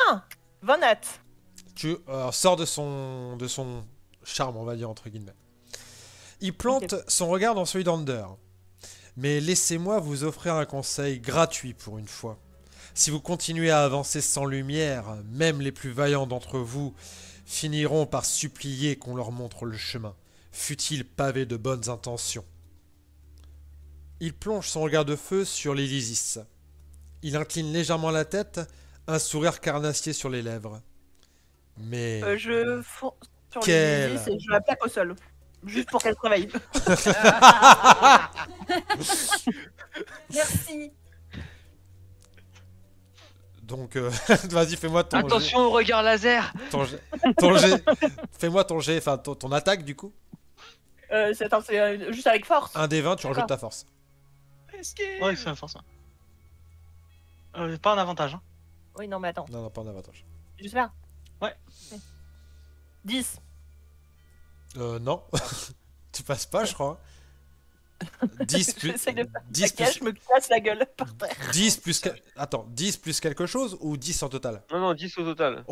20 nat. Tu sors de son charme, on va dire, entre guillemets. Il plante son regard dans celui d'Ander. Mais laissez-moi vous offrir un conseil gratuit pour une fois. Si vous continuez à avancer sans lumière, même les plus vaillants d'entre vous finiront par supplier qu'on leur montre le chemin, fût-il pavé de bonnes intentions. Il plonge son regard de feu sur l'Elysis. Il incline légèrement la tête, un sourire carnassier sur les lèvres. Mais Je fonce sur Quel- les et je la plaque au sol. Juste pour qu'elle se réveille. Merci. Donc, vas-y, fais-moi ton Attention au regard laser. ton jet. Fais-moi ton jet, enfin ton attaque du coup. Attends, c'est juste avec force. Un des 20, tu rajoutes D'accord. ta force. Ouais, c'est forcément. Pas un avantage. Hein. Oui, non, mais attends. Non, pas en avantage. J'espère. Ouais. 10. Non. Tu passes pas, je crois. 10 plus. J'essaye de faire 10 cache, plus. je me casse la gueule par terre. 10 plus. Attends, 10 plus quelque chose ou 10 en total? Non, 10 au total.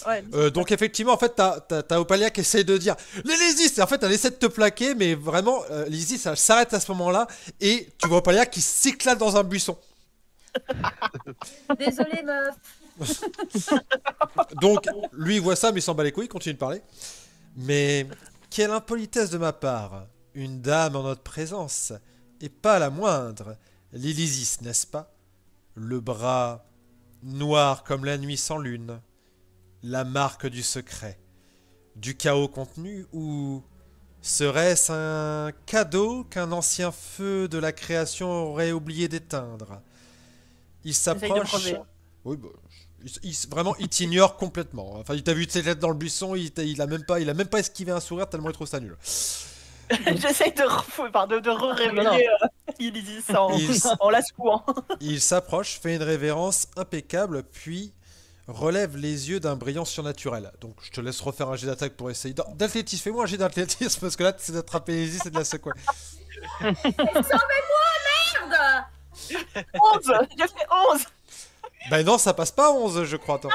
Ouais, Donc effectivement, en fait, t'as Opalia qui essaie de dire les Lysis, et en fait, elle essaie de te plaquer, mais vraiment, Lysis, elle s'arrête à ce moment-là, et tu vois Opalia qui s'éclate dans un buisson. Désolée, meuf. Donc, lui, il voit ça, mais il s'en bat les couilles, il continue de parler. Mais quelle impolitesse de ma part. Une dame en notre présence, et pas la moindre. L'Ilysis, n'est-ce pas? Le bras noir comme la nuit sans lune. La marque du secret. Du chaos contenu, ou serait-ce un cadeau qu'un ancien feu de la création aurait oublié d'éteindre? Il Essaye de s'approche... crever. Oui, bah, vraiment, il t'ignore complètement. Enfin, il t'a vu de ses lettres dans le buisson, il a même pas esquivé un sourire tellement il trouve ça nul. J'essaye de re-réveiller Ilisis en la secouant. Il s'approche, fait une révérence impeccable, puis relève les yeux d'un brillant surnaturel. Donc, je te laisse refaire un jet d'attaque pour essayer. D'athlétisme, fais-moi un jet d'athlétisme parce que là, c'est d'attraper les yeux, c'est de la secouer. Sauvez-moi, merde. 11. J'ai fait 11. Ben non, ça passe pas à 11, je crois. Attends.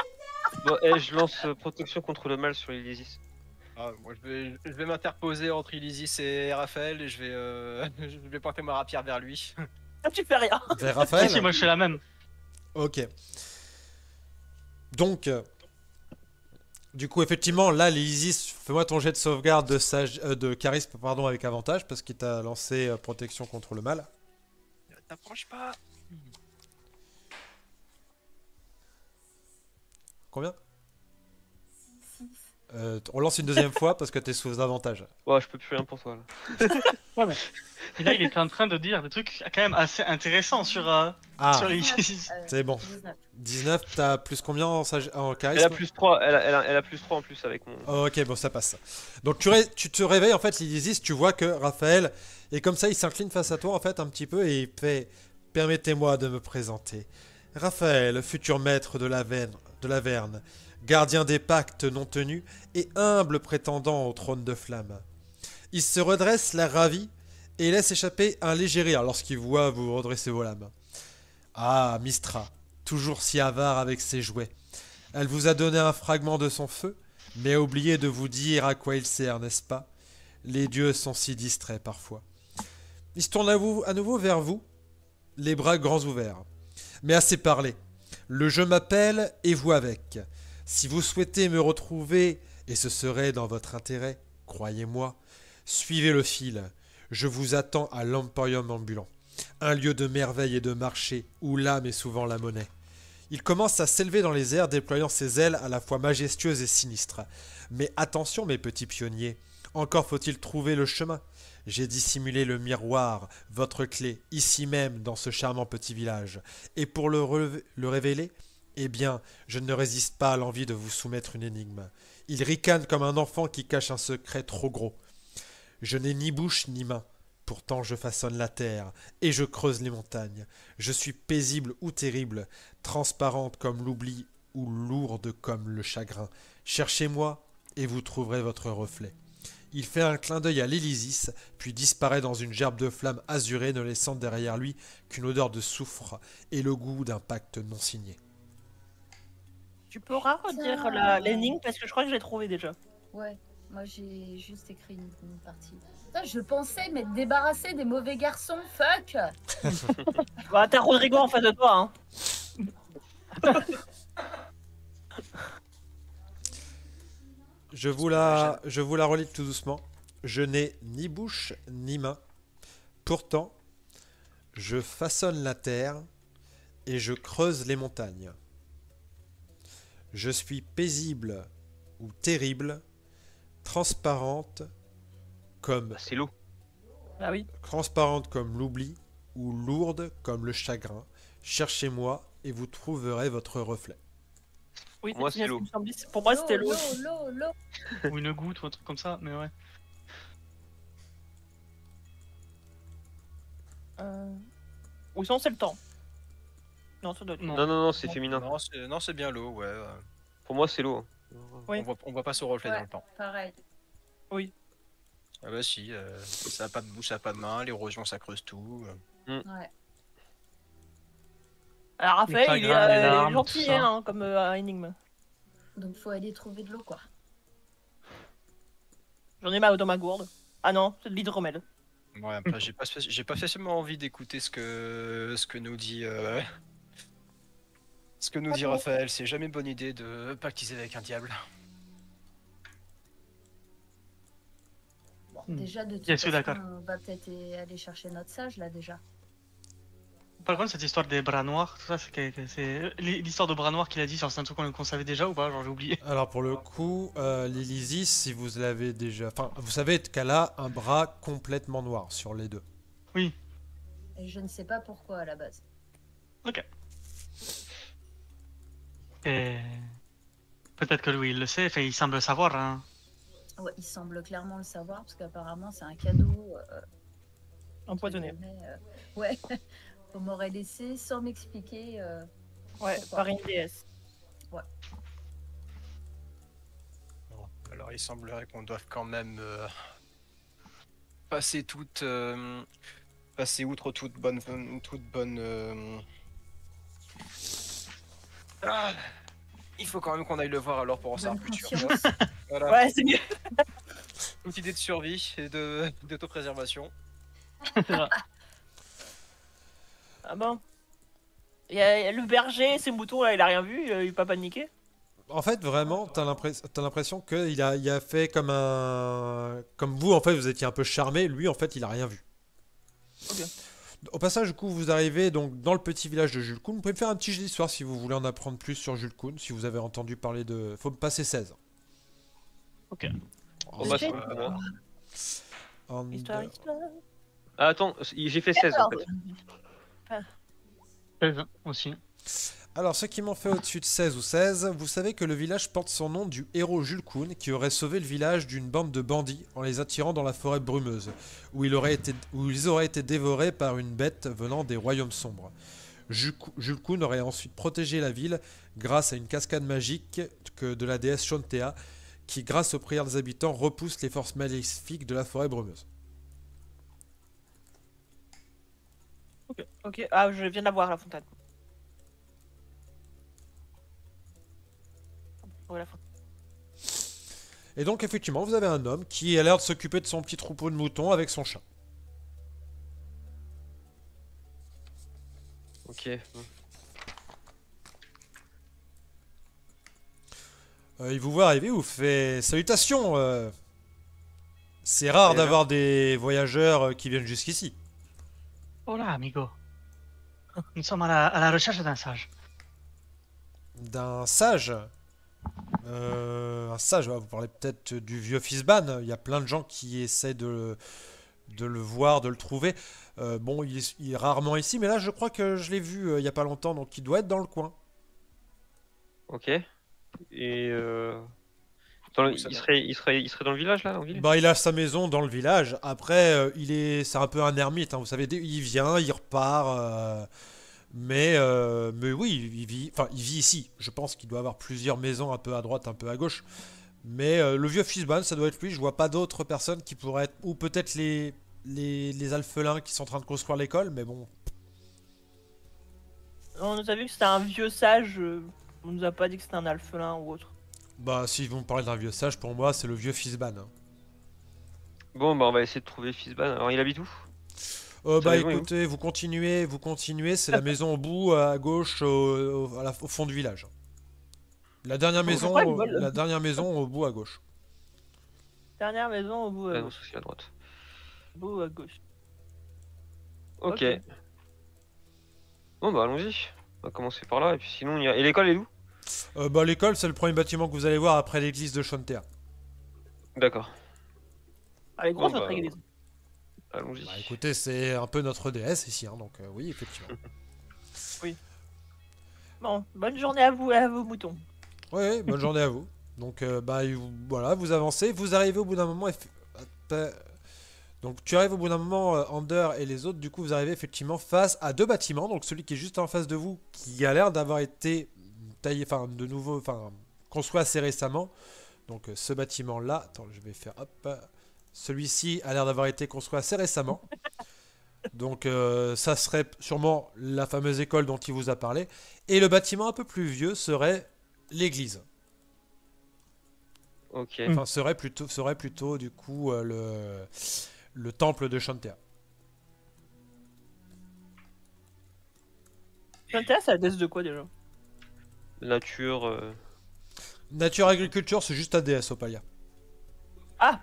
Bon, je lance protection contre le mal sur l'Elysis. Ah, moi, je vais m'interposer entre Ilisis et Raphaël et je vais pointer ma rapière vers lui. Tu fais rien. Vers Si, Raphaël. si, moi je fais la même. Ok. Donc, du coup, effectivement, là, l'Isis, fais-moi ton jet de sauvegarde de charisme pardon, avec avantage, parce qu'il t'a lancé protection contre le mal. T'approches pas. Combien On lance une deuxième fois parce que t'es sous avantage. Ouais, je peux plus rien pour toi là. Et là, il était en train de dire des trucs quand même assez intéressants sur Ah, les. c'est bon. 19. 19, t'as plus combien en Elle charisme? a plus 3, elle a plus 3 en plus avec mon. Oh, ok, bon, ça passe. Donc tu te réveilles, en fait, l'Isis, tu vois que Raphaël est comme ça, il s'incline face à toi, en fait, un petit peu, et il fait « Permettez-moi de me présenter. Raphaël, futur maître de l'Averne, gardien des pactes non tenus et humble prétendant au trône de flamme. » Il se redresse, l'air ravi, et laisse échapper un léger rire lorsqu'il voit vous redresser vos lames. « Ah, Mistra, toujours si avare avec ses jouets. Elle vous a donné un fragment de son feu, mais a oublié de vous dire à quoi il sert, n'est-ce pas? Les dieux sont si distraits parfois. » Il se tourne à nouveau vers vous, les bras grands ouverts. Mais assez parlé. Le jeu m'appelle et vous avec. Si vous souhaitez me retrouver, et ce serait dans votre intérêt, croyez-moi, suivez le fil. Je vous attends à l'Emporium ambulant, un lieu de merveille et de marché où l'âme est souvent la monnaie. Il commence à s'élever dans les airs, déployant ses ailes à la fois majestueuses et sinistres. Mais attention, mes petits pionniers, encore faut-il trouver le chemin. J'ai dissimulé le miroir, votre clé, ici même, dans ce charmant petit village. Et pour le révéler, eh bien, je ne résiste pas à l'envie de vous soumettre une énigme. Il ricane comme un enfant qui cache un secret trop gros. Je n'ai ni bouche ni main. Pourtant je façonne la terre, et je creuse les montagnes. Je suis paisible ou terrible, transparente comme l'oubli, ou lourde comme le chagrin. Cherchez-moi, et vous trouverez votre reflet. Il fait un clin d'œil à l'Élysis, puis disparaît dans une gerbe de flammes azurées, ne laissant derrière lui qu'une odeur de soufre et le goût d'un pacte non signé. Tu pourras redire l'énigme parce que je crois que je l'ai trouvé déjà. Ouais, moi j'ai juste écrit une partie. Putain, je pensais m'être débarrassé des mauvais garçons, fuck. Bah, t'as Rodrigo en face de toi, hein. Je vous la relis tout doucement. Je n'ai ni bouche ni main. Pourtant, je façonne la terre et je creuse les montagnes. Je suis paisible ou terrible, transparente comme... C'est l'eau. Ah oui. Transparente comme l'oubli ou lourde comme le chagrin. Cherchez-moi et vous trouverez votre reflet. Oui, Moi, c'est c'est ce l'eau. qui me semblait. Pour moi, c'était l'eau. L'eau. Ou une goutte ou un truc comme ça, mais ouais. Ou sinon, c'est le temps. Non, ça doit être. Non. Non, c'est féminin. Non, c'est bien l'eau, ouais. Pour moi, c'est l'eau. Oui. On voit pas ce reflet Ouais. dans le temps. Pareil. Ah bah si, ça a pas de bouche, ça a pas de main, l'érosion ça creuse tout. Ouais. Alors, Raphaël, il chagrins, les est larmes, gentil, tout ça. hein, comme énigme. Donc faut aller trouver de l'eau, quoi. J'en ai marre dans ma gourde. Ah non, c'est de l'hydromel. Ouais, après, j'ai pas spécialement envie d'écouter ce que nous dit Raphaël. C'est jamais une bonne idée de pactiser avec un diable. Bon, déjà, de toute Je suis façon, d'accord. on va peut-être aller chercher notre sage, là, déjà. Par contre, cette histoire des bras noirs, tout ça, c'est l'histoire de bras noirs qu'il a dit, genre, c'est un truc qu'on savait déjà ou pas? Genre, j'ai oublié. Alors pour le coup, l'Elysis, si vous l'avez déjà... Enfin, vous savez qu'elle a un bras complètement noir sur les deux. Oui. Et je ne sais pas pourquoi, à la base. Ok. Et peut-être que lui, il le sait, enfin, il semble savoir, hein. Ouais, il semble clairement le savoir, parce qu'apparemment, c'est un cadeau... Empoisonné. entre guillemets, ouais, on m'aurait laissé sans m'expliquer. Ouais, pourquoi. par une déesse. Bon, alors il semblerait qu'on doive quand même passer outre toute bonne Ah, il faut quand même qu'on aille le voir alors pour en savoir Bonne plus sûr. conscience. Voilà, Ouais, c'est mieux. une petite idée de survie et d'autopréservation. Ah bon. Il y a le berger, ses moutons, là, il a rien vu, il est pas paniqué. En fait, vraiment, t'as l'impression qu'il il a fait comme un... Comme vous, en fait, vous étiez un peu charmé. Lui, en fait, il a rien vu. Ok. Au passage, du coup, vous arrivez donc dans le petit village de Jules Kuhn. Vous pouvez me faire un petit jeu d'histoire si vous voulez en apprendre plus sur Jules Kuhn, si vous avez entendu parler de... Faut me passer 16. Ok. Oh, bah, J'ai- c'est pas mal. En- Histoire, histoire. Ah, attends, j'ai fait 16 en fait. 16 aussi. Alors, ceux qui m'ont fait au-dessus de 16 ou 16, vous savez que le village porte son nom du héros Jules Kuhn qui aurait sauvé le village d'une bande de bandits en les attirant dans la forêt brumeuse, où ils auraient été dévorés par une bête venant des royaumes sombres. Jules Kuhn aurait ensuite protégé la ville grâce à une cascade magique de la déesse Shontea qui, grâce aux prières des habitants, repousse les forces maléfiques de la forêt brumeuse. Ok, ah, je viens de la voir, la fontaine. Ouais, la fontaine. Et donc, effectivement, vous avez un homme qui a l'air de s'occuper de son petit troupeau de moutons avec son chat. Ok. Il vous voit arriver, vous fait salutations. C'est rare Et là d'avoir des voyageurs qui viennent jusqu'ici. Hola, amigo. Nous sommes à la recherche d'un sage. D'un sage. Un sage, vous parlez peut-être du vieux Fisban. Il y a plein de gens qui essaient de le voir, de le trouver. Bon, il est rarement ici, mais là, je crois que je l'ai vu il y a pas longtemps, donc il doit être dans le coin. Ok. Et ça il va. serait dans le village là, en ville? Bah, il a sa maison dans le village. Après, c'est un peu un ermite. Hein, vous savez, il vient, il repart. Mais oui, il vit ici. Je pense qu'il doit avoir plusieurs maisons un peu à droite, un peu à gauche. Mais le vieux Fisban, ça doit être lui. Je vois pas d'autres personnes qui pourraient être. Ou peut-être les alphelins qui sont en train de construire l'école, mais bon. On nous a vu que c'était un vieux sage, on nous a pas dit que c'était un alphelin ou autre. Bah, si vous me parlez d'un vieux sage, pour moi, c'est le vieux Fisban. Hein. Bon, bah on va essayer de trouver Fisban. Alors il habite où? Bah, maison est où écoutez, vous continuez, c'est la maison au bout, à gauche, au fond du village. La dernière maison, pourquoi ils volent la dernière maison au bout à gauche. Dernière maison au bout à Ah non, gauche. ça, c'est à droite. Au bout à gauche. Ok. Ok. Bon bah allons-y. On va commencer par là et puis sinon il y a... Et l'école est où? Bah, l'école, c'est le premier bâtiment que vous allez voir après l'église de Shontea. D'accord. Elle est grosse Bon, notre bah, église. Allons-y. Bah écoutez, c'est un peu notre déesse ici, hein, donc oui, effectivement. Bon, bonne journée à vous et à vos moutons. Oui, bonne journée à vous. Donc voilà, vous avancez, vous arrivez au bout d'un moment. Donc tu arrives au bout d'un moment, Ander et les autres, du coup vous arrivez effectivement face à deux bâtiments. Donc celui qui est juste en face de vous, qui a l'air d'avoir été taillé, enfin de nouveau, enfin construit assez récemment. Donc ce bâtiment-là, attends, je vais faire hop. Celui-ci a l'air d'avoir été construit assez récemment. Donc ça serait sûrement la fameuse école dont il vous a parlé. Et le bâtiment un peu plus vieux serait l'église. Ok. Enfin, serait plutôt du coup le temple de Shantea. Shantea, c'est la déesse de quoi déjà? Nature. Nature agriculture, c'est juste ADS, Opalia. Ah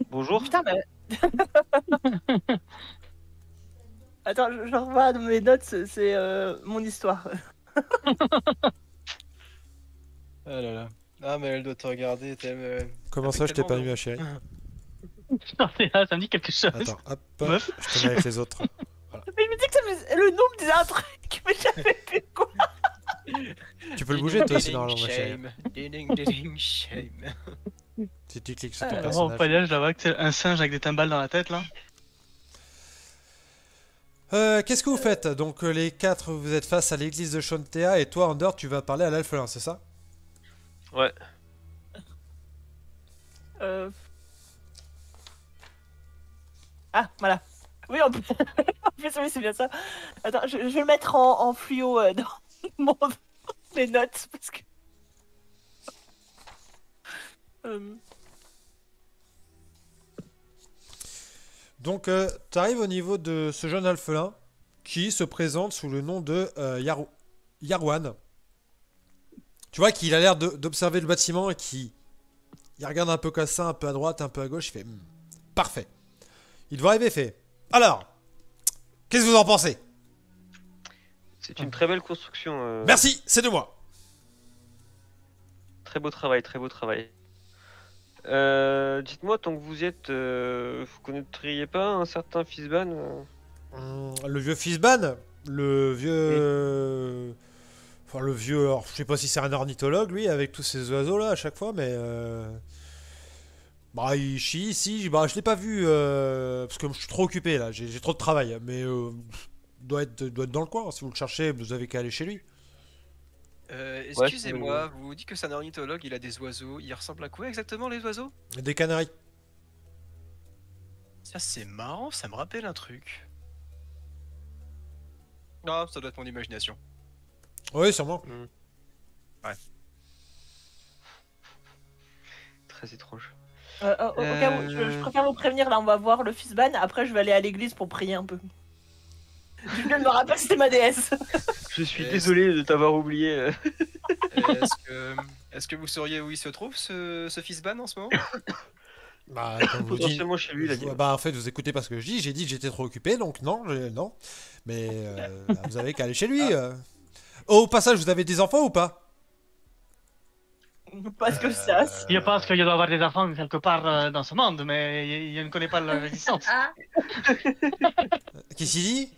Bonjour. putain, mais. Attends, je revois dans mes notes, c'est mon histoire. Ah là là. Ah, mais elle doit te regarder. Comment fait ça, je t'ai tellement pas de- mis, ma chérie? Ça me dit quelque chose. Attends, hop, Meuf. je te mets avec les autres. Mais je me dis que le nom me disait un truc, mais j'avais plus quoi. Tu peux le bouger toi aussi Ding, normalement, ma chérie. shame. Ding, ding, shame. Si tu cliques sur ton Oh, Oh, personnage. Palia, je la vois que c'est un singe avec des timbales dans la tête là. Qu'est-ce que vous faites? Donc les quatre, vous êtes face à l'église de Shantea et toi, Ander, tu vas parler à l'alphelin, c'est ça? Ouais. Ah, voilà. Oui, en plus, oui, c'est bien ça. Attends, je vais le mettre en fluo dans mon... mes notes, parce que... Donc tu arrives au niveau de ce jeune alphelin qui se présente sous le nom de Yarwan. Tu vois qu'il a l'air d'observer le bâtiment et il regarde un peu comme ça, un peu à droite, un peu à gauche, il fait parfait. Il doit arriver, fait. Alors, qu'est-ce que vous en pensez? C'est une très belle construction. Merci, c'est de moi. Très beau travail, très beau travail. Dites-moi, tant que vous y êtes, vous connaîtriez pas un certain Fizban Le vieux Fizban, le vieux... Enfin, le vieux... Alors, je sais pas si c'est un ornithologue, lui, avec tous ces oiseaux-là, à chaque fois, mais... Bah, il chie ici, bah, je l'ai pas vu, parce que je suis trop occupé, là, j'ai trop de travail, mais... doit être dans le coin, si vous le cherchez, vous avez qu'à aller chez lui. Excusez-moi, vous dites que c'est un ornithologue, il a des oiseaux. Il ressemble à quoi exactement, les oiseaux? Des canaris. Ça, c'est marrant, ça me rappelle un truc. Ah, ça doit être mon imagination. Oui, sûrement. Très étrange. au cas où, je préfère vous prévenir, là, on va voir le Fizban, après je vais aller à l'église pour prier un peu. Je viens de me rappeler que c'était ma déesse. Je suis désolé de t'avoir oublié. Est-ce que vous sauriez où il se trouve, ce Fizban, en ce moment? Bah, comme vous dites... Potentiellement chez lui, il a dit. Bah, en fait, vous écoutez pas ce que je dis, j'ai dit que j'étais trop occupé, donc non, non. Mais vous avez qu'à aller chez lui. Oh, au passage, vous avez des enfants ou pas? Parce que ça... Je pense qu'il doit y avoir des enfants quelque part dans ce monde, mais je ne connais pas leur existence. Ah, Qu'est-ce qu'il dit?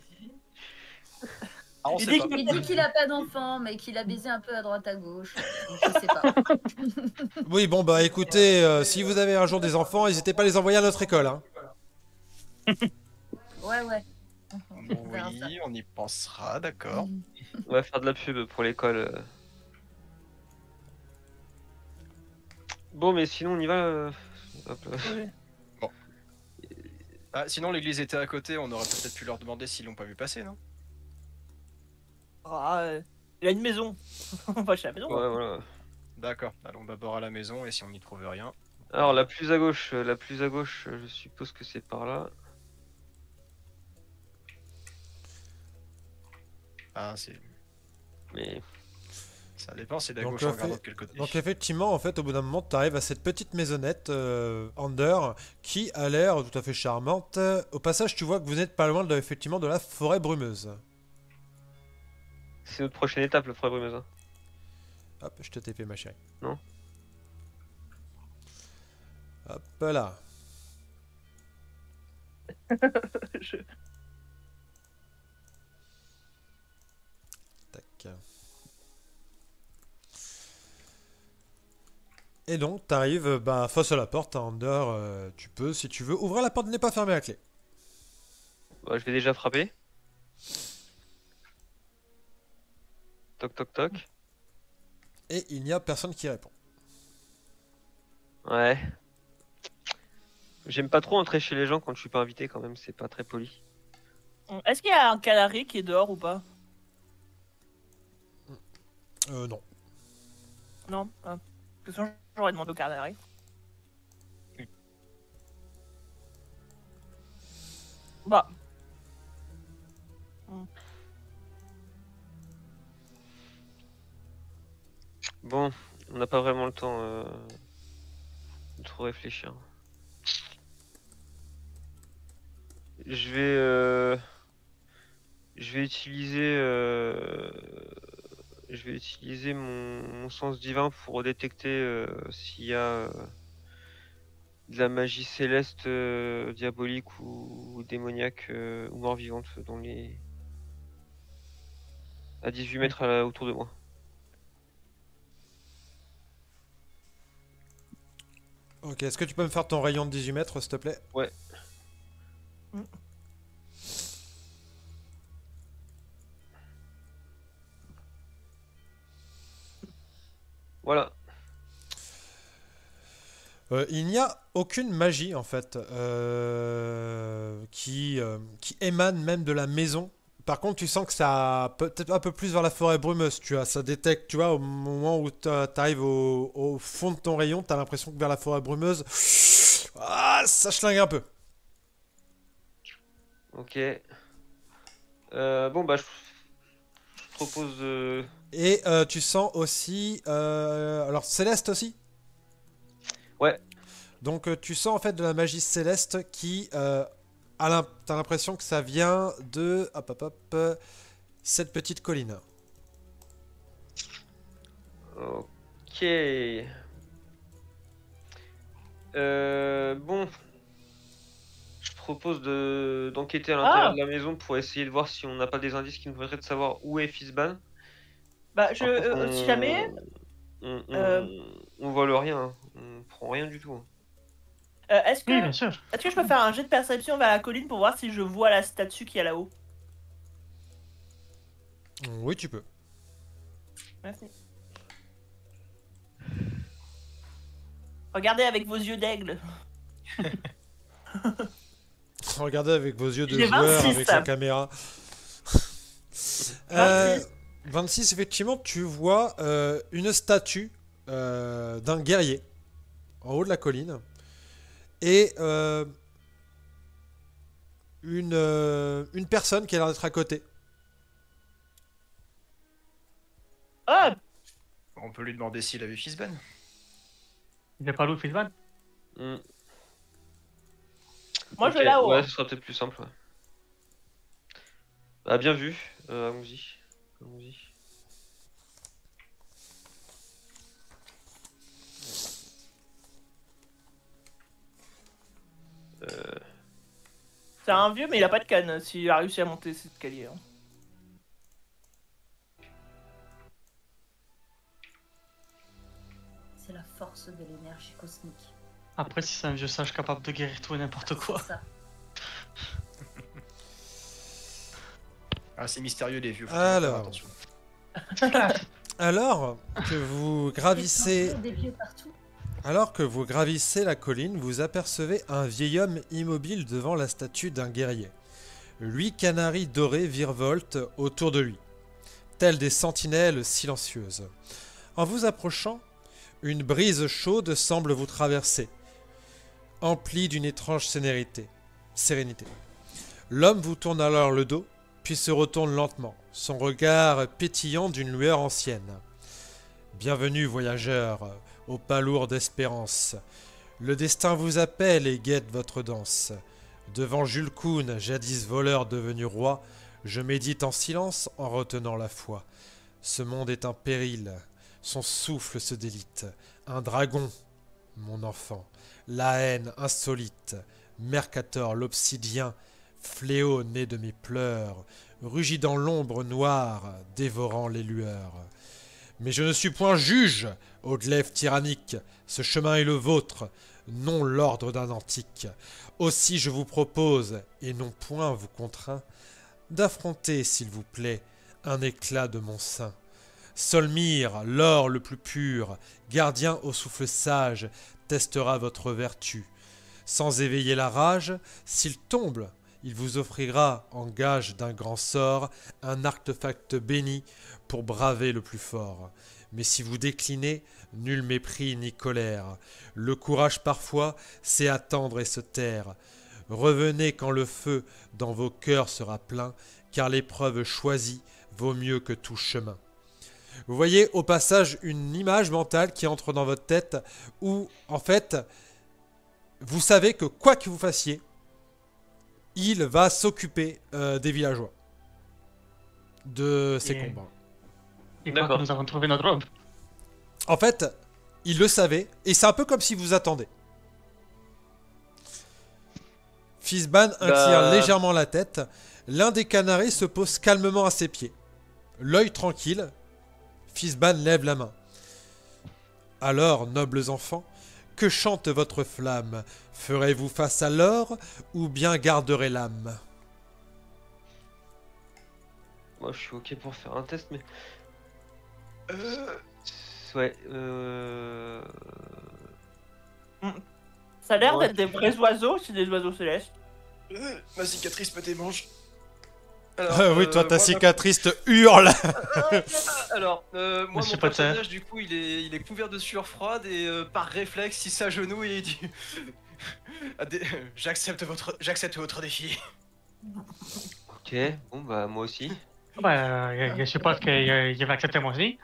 Ah, on Il sait dit pas. il dit qu'il a pas d'enfant, mais qu'il a baisé un peu à droite à gauche. Je sais pas. Oui, bon, bah écoutez, si vous avez un jour des enfants, n'hésitez pas à les envoyer à notre école. Hein. Ouais, ouais. On verra ça. Oui, on y pensera, d'accord. On va faire de la pub pour l'école. Bon, mais sinon, on y va. Hop là. Ah, sinon, l'église était à côté, on aurait peut-être pu leur demander s'ils l'ont pas vu passer, non? Ah, il a une maison. On va chez la maison. Ouais, voilà. D'accord, allons d'abord à la maison et si on n'y trouve rien. Alors, la plus à gauche, je suppose que c'est par là. Ah, c'est. Mais Ça dépend, c'est de la Donc, gauche en regardant de quel côté. Donc effectivement, en fait, au bout d'un moment, tu arrives à cette petite maisonnette, Ander, qui a l'air tout à fait charmante. Au passage, tu vois que vous n'êtes pas loin effectivement de la forêt brumeuse. c'est notre prochaine étape, le frère Brumeuse. Hop, je te TP ma chérie. Non. Hop là. Je- Tac. Et donc, t'arrives face à la porte, en dehors, tu peux, si tu veux, ouvrir la porte n'est pas fermée à clé. Bah, je vais déjà frapper. Toc toc toc. Et il n'y a personne qui répond. Ouais. J'aime pas trop entrer chez les gens quand je suis pas invité quand même, c'est pas très poli. Est-ce qu'il y a un canari qui est dehors ou pas? Non. Non. Parce que sinon, j'aurais demandé au canari. Bah. Bon, on n'a pas vraiment le temps de trop réfléchir. Je vais utiliser mon sens divin pour détecter s'il y a de la magie céleste, diabolique ou démoniaque ou mort-vivante dans les à 18 mètres autour de moi. Ok, est-ce que tu peux me faire ton rayon de 18 mètres, s'il te plaît? Ouais. Voilà. Il n'y a aucune magie en fait qui émane même de la maison. Par contre, tu sens que ça peut-être un peu plus vers la forêt brumeuse. Tu vois, ça détecte, tu vois, au moment où tu arrives au fond de ton rayon, tu as l'impression que vers la forêt brumeuse, ça schlingue un peu. Ok. Bon bah je propose. Et tu sens aussi, alors Céleste aussi. Ouais. Donc tu sens en fait de la magie céleste qui, t'as l'impression que ça vient de, cette petite colline. Ok. Bon. Je propose d'enquêter à l'intérieur de la maison pour essayer de voir si on n'a pas des indices qui nous permettraient de savoir où est Fizzban. Bah, Par contre, si jamais. On vole rien, hein. On prend rien du tout, hein. Est-ce Oui, que bien sûr. je peux faire un jet de perception vers la colline pour voir si je vois la statue qui est là-haut? Oui, tu peux. Merci. Regardez avec vos yeux d'aigle. Regardez avec vos yeux de J'ai joueur 26, avec ça. la caméra. 26, effectivement, tu vois une statue d'un guerrier en haut de la colline et une personne qui a l'air d'être à côté. Ah, On peut lui demander s'il a vu Fizzban. Il n'y a pas l'eau Fizzban. moi Ok, je là-haut. ouais, ce sera peut-être plus simple. Ouais. Ah, bien vu. Allons-y. Allons-y. C'est un vieux, mais il a pas de canne s'il a réussi à monter cet escalier. Hein. C'est la force de l'énergie cosmique. Après, si c'est un vieux sage capable de guérir tout et n'importe quoi. C'est ça. Ah, c'est mystérieux les vieux. faut Alors. faire attention. Alors que vous gravissez, Des vieux partout. alors que vous gravissez la colline, vous apercevez un vieil homme immobile devant la statue d'un guerrier. 8 canaris dorés virevoltent autour de lui, tels des sentinelles silencieuses. En vous approchant, une brise chaude semble vous traverser, emplie d'une étrange sérénité. L'homme vous tourne alors le dos, puis se retourne lentement, son regard pétillant d'une lueur ancienne. Bienvenue, voyageurs, au pas lourd d'espérance. Le destin vous appelle et guette votre danse. Devant Jules Kuhn, jadis voleur devenu roi, je médite en silence en retenant la foi. Ce monde est un péril. Son souffle se délite. Un dragon, mon enfant. La haine insolite. Mercator l'obsidien. Fléau né de mes pleurs. Rugit dans l'ombre noire, dévorant les lueurs. Mais je ne suis point juge, ô glaive tyrannique. Ce chemin est le vôtre, non l'ordre d'un antique. Aussi je vous propose, et non point vous contraint, d'affronter, s'il vous plaît, un éclat de mon sein. Solmire, l'or le plus pur, gardien au souffle sage, testera votre vertu. Sans éveiller la rage, s'il tombe, il vous offrira, en gage d'un grand sort, un artefact béni pour braver le plus fort. Mais si vous déclinez, nul mépris ni colère. Le courage parfois, c'est attendre et se taire. Revenez quand le feu dans vos cœurs sera plein, car l'épreuve choisie vaut mieux que tout chemin. Vous voyez au passage une image mentale qui entre dans votre tête où, en fait, vous savez que quoi que vous fassiez, il va s'occuper des villageois, de ces Et- combats. Il croit que D'accord. nous avons trouvé notre robe. En fait, il le savait, et c'est un peu comme si vous attendez. Fizban incline légèrement la tête. L'un des canaris se pose calmement à ses pieds. L'œil tranquille, Fizban lève la main. Alors, nobles enfants, que chante votre flamme? Ferez-vous face à l'or ou bien garderez l'âme? Moi, je suis ok pour faire un test, mais. Ouais. Ça a l'air Ouais. d'être des vrais oiseaux, c'est des oiseaux célestes. Ma cicatrice me démange. Oui, toi, ta moi, cicatrice te hurle. Alors, moi, Monsieur mon Potter. personnage, du coup, il est couvert de sueur froide et par réflexe, il s'agenouille et il dit j'accepte votre défi. Ok, bon, bah, moi aussi. Bah, je suppose que je vais accepter moi aussi.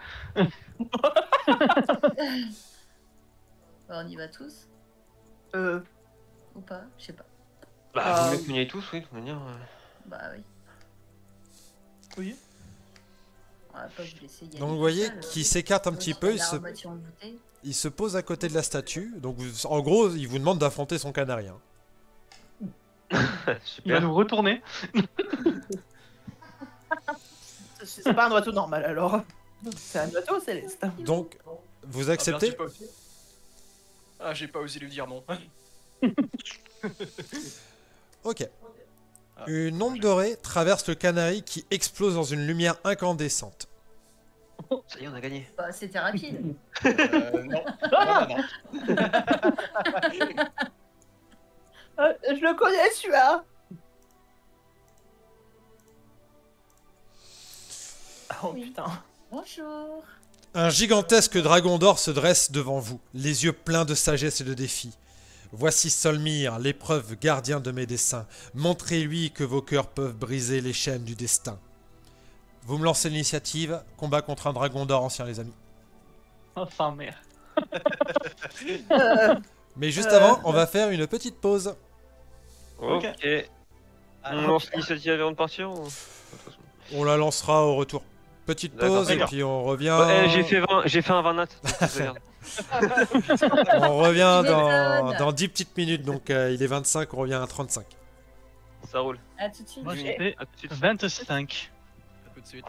Bah, on y va tous ou pas? Je sais pas. Bah, vaut mieux qu'on y aille tous, oui, de toute manière. Bah oui. Oui. On va pas vous laisser y aller Donc vous tout voyez seul, qu'il s'écarte un Moi, petit je peu, suis là à moitié envoûtée. il se pose à côté de la statue. Donc en gros, il vous demande d'affronter son canari. Hein. Il va Super. nous retourner. C'est pas un oiseau normal alors. C'est un oiseau céleste. Donc vous Ah, acceptez? merde, j'ai pas osé lui dire non. Ok. Ah, Une onde dorée traverse le canari qui explose dans une lumière incandescente. Ça y est, on a gagné. Bah, c'était rapide. Non. Je le connais celui-là. Oh Oui. putain. Bonjour. Un gigantesque dragon d'or se dresse devant vous, les yeux pleins de sagesse et de défi. Voici Solmire, l'épreuve gardien de mes desseins. Montrez-lui que vos cœurs peuvent briser les chaînes du destin. Vous me lancez l'initiative, combat contre un dragon d'or ancien, les amis. Oh, sans mère. Mais juste avant, on va faire une petite pause. Ok. On lance l'initiative avant de partir ou... On la lancera au retour. Petite D'accord. pause et D'accord. puis on revient. J'ai fait un 20 nat. Regarde. On revient Tu m'étonnes. dans 10 petites minutes, donc il est 25, on revient à 35. Ça roule. À tout de suite. Moi, Ok. j'ai fait À tout de suite. 25. À tout de suite.